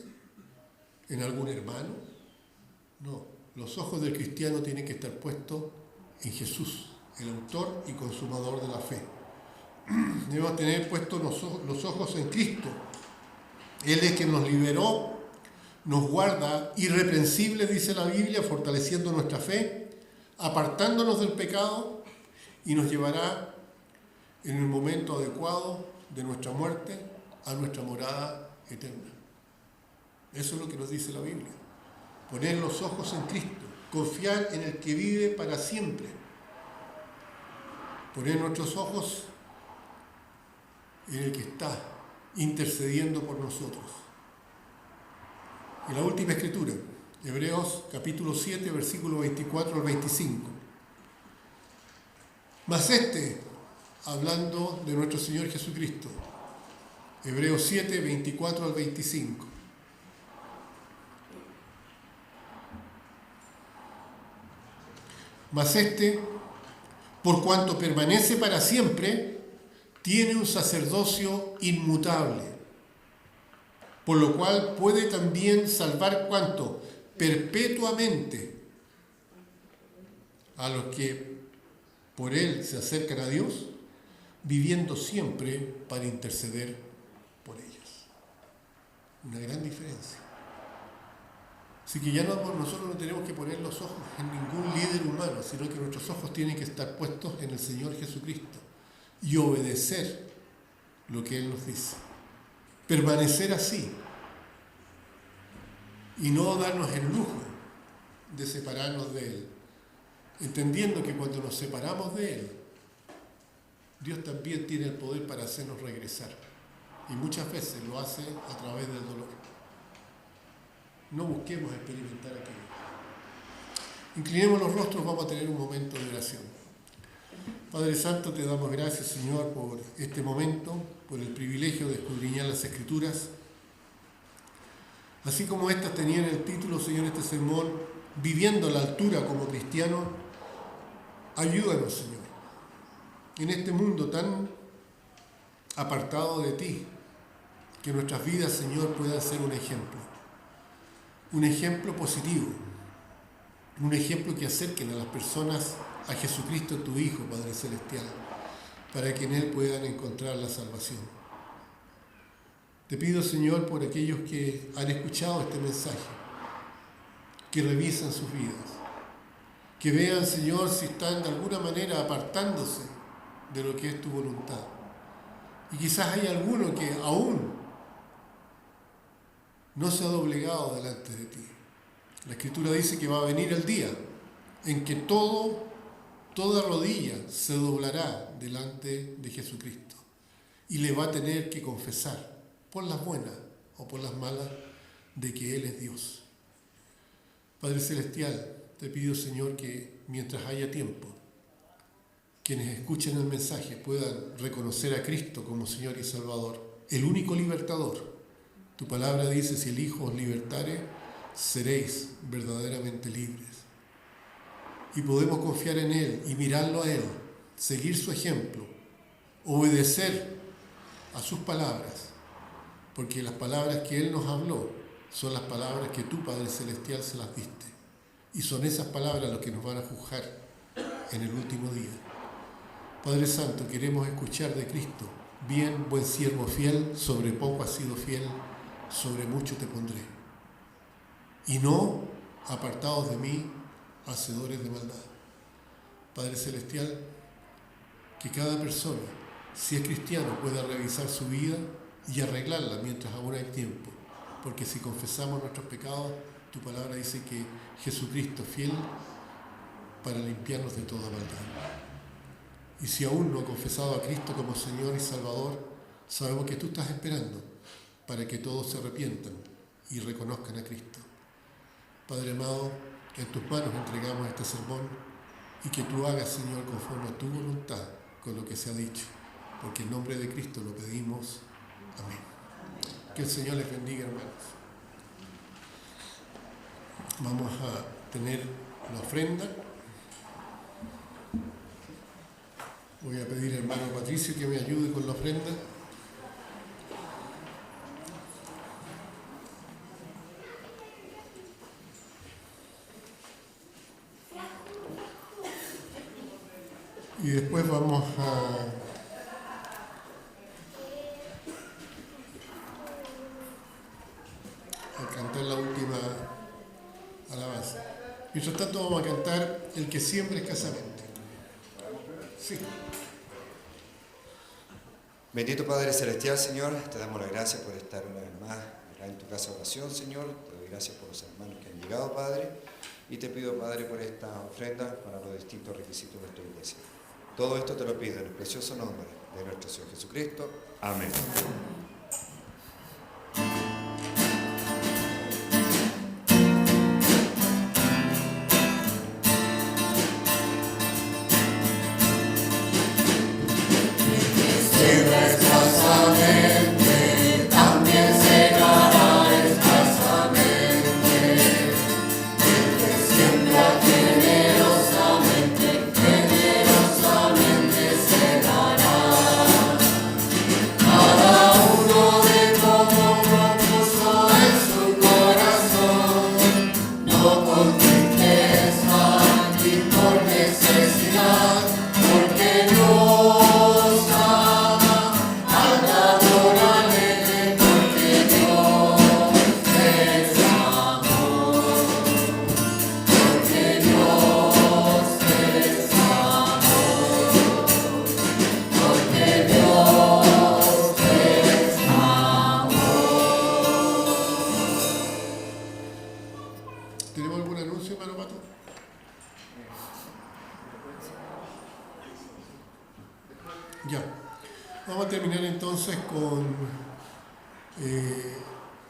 ¿En algún hermano? No, los ojos del cristiano tienen que estar puestos en Jesús, el autor y consumador de la fe. Debemos tener puestos los ojos en Cristo. Él es quien nos liberó, nos guarda irreprensibles, dice la Biblia, fortaleciendo nuestra fe, apartándonos del pecado, y nos llevará en el momento adecuado de nuestra muerte a nuestra morada eterna. Eso es lo que nos dice la Biblia. Poner los ojos en Cristo, confiar en el que vive para siempre. Poner nuestros ojos en el que está intercediendo por nosotros. Y la última escritura, Hebreos capítulo 7, versículo 24 al 25. Mas hablando de nuestro Señor Jesucristo, Hebreos 7, 24 al 25. Mas por cuanto permanece para siempre, tiene un sacerdocio inmutable, por lo cual puede también salvar ¿cuánto? Perpetuamente a los que por él se acercan a Dios, viviendo siempre para interceder por ellos. Una gran diferencia. Así que ya nosotros no tenemos que poner los ojos en ningún líder humano, sino que nuestros ojos tienen que estar puestos en el Señor Jesucristo y obedecer lo que Él nos dice. Permanecer así y no darnos el lujo de separarnos de Él, entendiendo que cuando nos separamos de Él, Dios también tiene el poder para hacernos regresar, y muchas veces lo hace a través del dolor. No busquemos experimentar aquello. Inclinemos los rostros, vamos a tener un momento de oración. Padre Santo, te damos gracias, Señor, por este momento, por el privilegio de escudriñar las Escrituras. Así como estas tenían el título, Señor, este sermón, viviendo a la altura como cristiano, ayúdanos, Señor, en este mundo tan apartado de ti, que nuestras vidas, Señor, puedan ser un ejemplo positivo, un ejemplo que acerquen a las personas a Jesucristo, tu Hijo, Padre Celestial, para que en Él puedan encontrar la salvación. Te pido, Señor, por aquellos que han escuchado este mensaje, que revisan sus vidas, que vean, Señor, si están de alguna manera apartándose de lo que es tu voluntad. Y quizás hay alguno que aún no se ha doblegado delante de ti. La Escritura dice que va a venir el día en que toda rodilla se doblará delante de Jesucristo y le va a tener que confesar, por las buenas o por las malas, de que Él es Dios. Padre Celestial, te pido, Señor, que mientras haya tiempo, quienes escuchen el mensaje puedan reconocer a Cristo como Señor y Salvador, el único libertador. Tu palabra dice, si el Hijo os libertare, seréis verdaderamente libres. Y podemos confiar en Él y mirarlo a Él, seguir su ejemplo, obedecer a sus palabras porque las palabras que Él nos habló son las palabras que tú, Padre Celestial, se las diste. Y son esas palabras las que nos van a juzgar en el último día. Padre Santo, queremos escuchar de Cristo: bien, buen siervo fiel, sobre poco has sido fiel, sobre mucho te pondré. Y no apartados de mí, hacedores de maldad. Padre Celestial, que cada persona, si es cristiano, pueda revisar su vida y arreglarla mientras aún hay tiempo. Porque si confesamos nuestros pecados, tu palabra dice que Jesucristo es fiel para limpiarnos de toda maldad. Y si aún no ha confesado a Cristo como Señor y Salvador, sabemos que tú estás esperando para que todos se arrepientan y reconozcan a Cristo. Padre amado, en tus manos entregamos este sermón y que tú hagas, Señor, conforme a tu voluntad con lo que se ha dicho, porque en nombre de Cristo lo pedimos. Amén. Que el Señor les bendiga, hermanos. Vamos a tener la ofrenda. Voy a pedir al hermano Patricio que me ayude con la ofrenda. Y después vamos a cantar la última alabanza. Mientras tanto vamos a cantar El que siembra escasamente. Sí. Bendito Padre Celestial, Señor, te damos las gracias por estar una vez más en tu casa de oración, Señor. Te doy gracias por los hermanos que han llegado, Padre. Y te pido, Padre, por esta ofrenda para los distintos requisitos de nuestra iglesia. Todo esto te lo pido en el precioso nombre de nuestro Señor Jesucristo. Amén. ¿Tenemos algún anuncio, hermano Pato? Ya. Vamos a terminar entonces con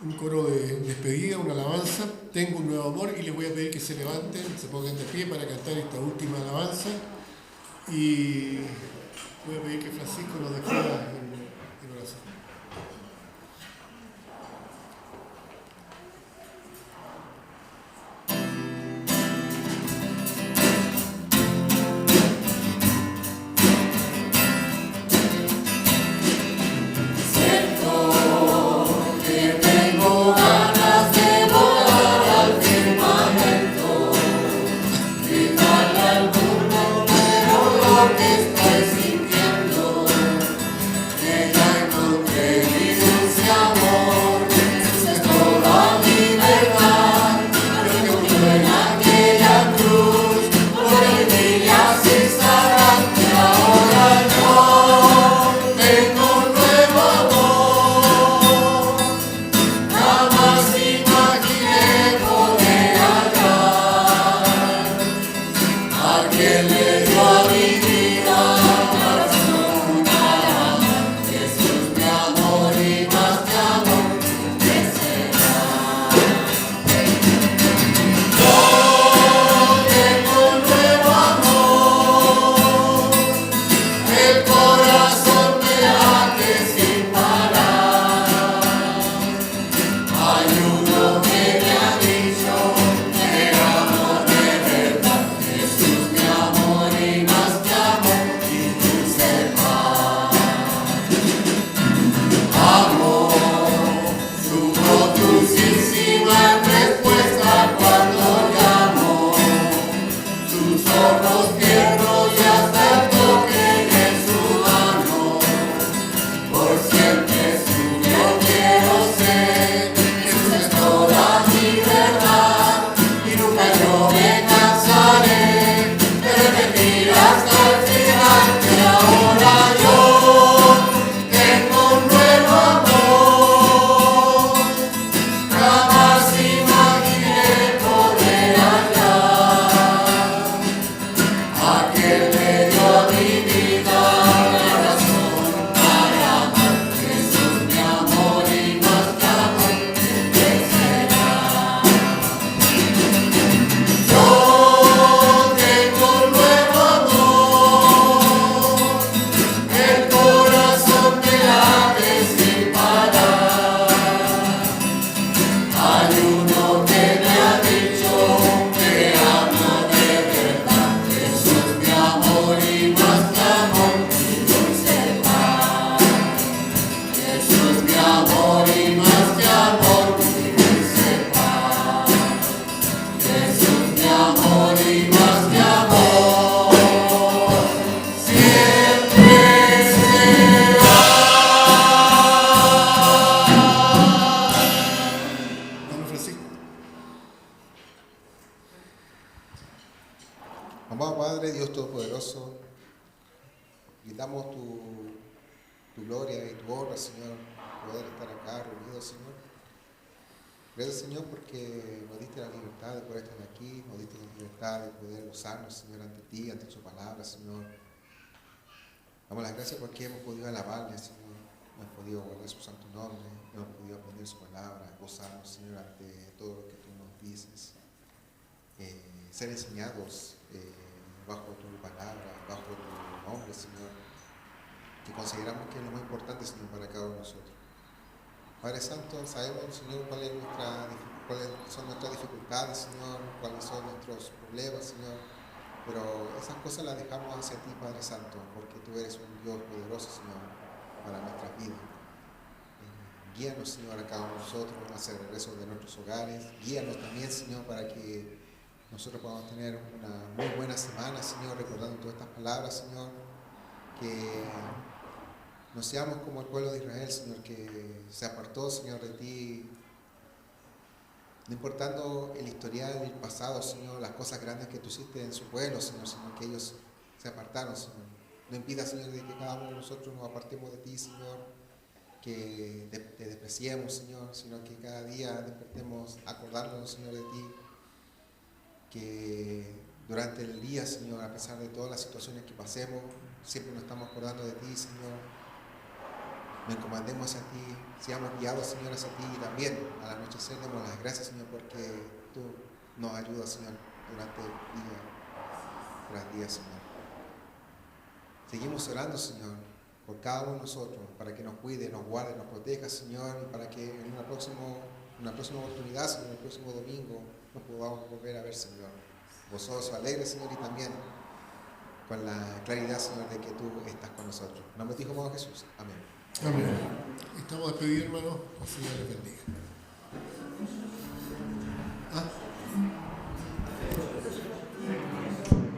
un coro de despedida, una alabanza. Tengo un nuevo amor, y les voy a pedir que se levanten, se pongan de pie para cantar esta última alabanza. Y voy a pedir que Francisco nos despida en oración. Estoy sintiendo tu gloria y tu honra, Señor, poder estar acá reunidos, Señor. Gracias, Señor, porque nos diste la libertad de poder estar aquí, nos diste la libertad de poder gozarnos, Señor, ante ti, ante tu palabra, Señor. Damos las gracias porque hemos podido alabarle, Señor, hemos podido guardar su santo nombre, hemos podido aprender su palabra, gozarnos, Señor, ante todo lo que tú nos dices. Ser enseñados bajo tu palabra, bajo tu nombre, Señor, que consideramos que es lo más importante, Señor, para cada uno de nosotros. Padre Santo, sabemos, Señor, cuáles son nuestras dificultades, Señor, cuáles son nuestros problemas, Señor, pero esas cosas las dejamos hacia ti, Padre Santo, porque tú eres un Dios poderoso, Señor, para nuestras vidas. Guíanos, Señor, a cada uno de nosotros hacia el regreso de nuestros hogares. Guíanos también, Señor, para que nosotros podamos tener una muy buena semana, Señor, recordando todas estas palabras, Señor, que no seamos como el pueblo de Israel, Señor, que se apartó, Señor, de ti, no importando el historial, el pasado, Señor, las cosas grandes que tú hiciste en su pueblo, Señor, sino que ellos se apartaron, Señor. No impida, Señor, de que cada uno de nosotros nos apartemos de ti, Señor, que te despreciemos, Señor, sino que cada día despertemos acordándonos, Señor, de ti, que durante el día, Señor, a pesar de todas las situaciones que pasemos, siempre nos estamos acordando de ti, Señor. Nos encomendemos a ti, seamos guiados, Señor, hacia ti, y también al anochecer demos las gracias, Señor, porque tú nos ayudas, Señor, durante el día tras día, Señor. Seguimos orando, Señor, por cada uno de nosotros, para que nos cuide, nos guarde, nos proteja, Señor, y para que en una próxima oportunidad, Señor, el próximo domingo, nos podamos volver a ver, Señor, gozosos, alegres, Señor, y también con la claridad, Señor, de que tú estás con nosotros. En nombre de tu Hijo Jesús. Amén. Amén. Estamos despedidos, hermanos. El Señor les bendiga.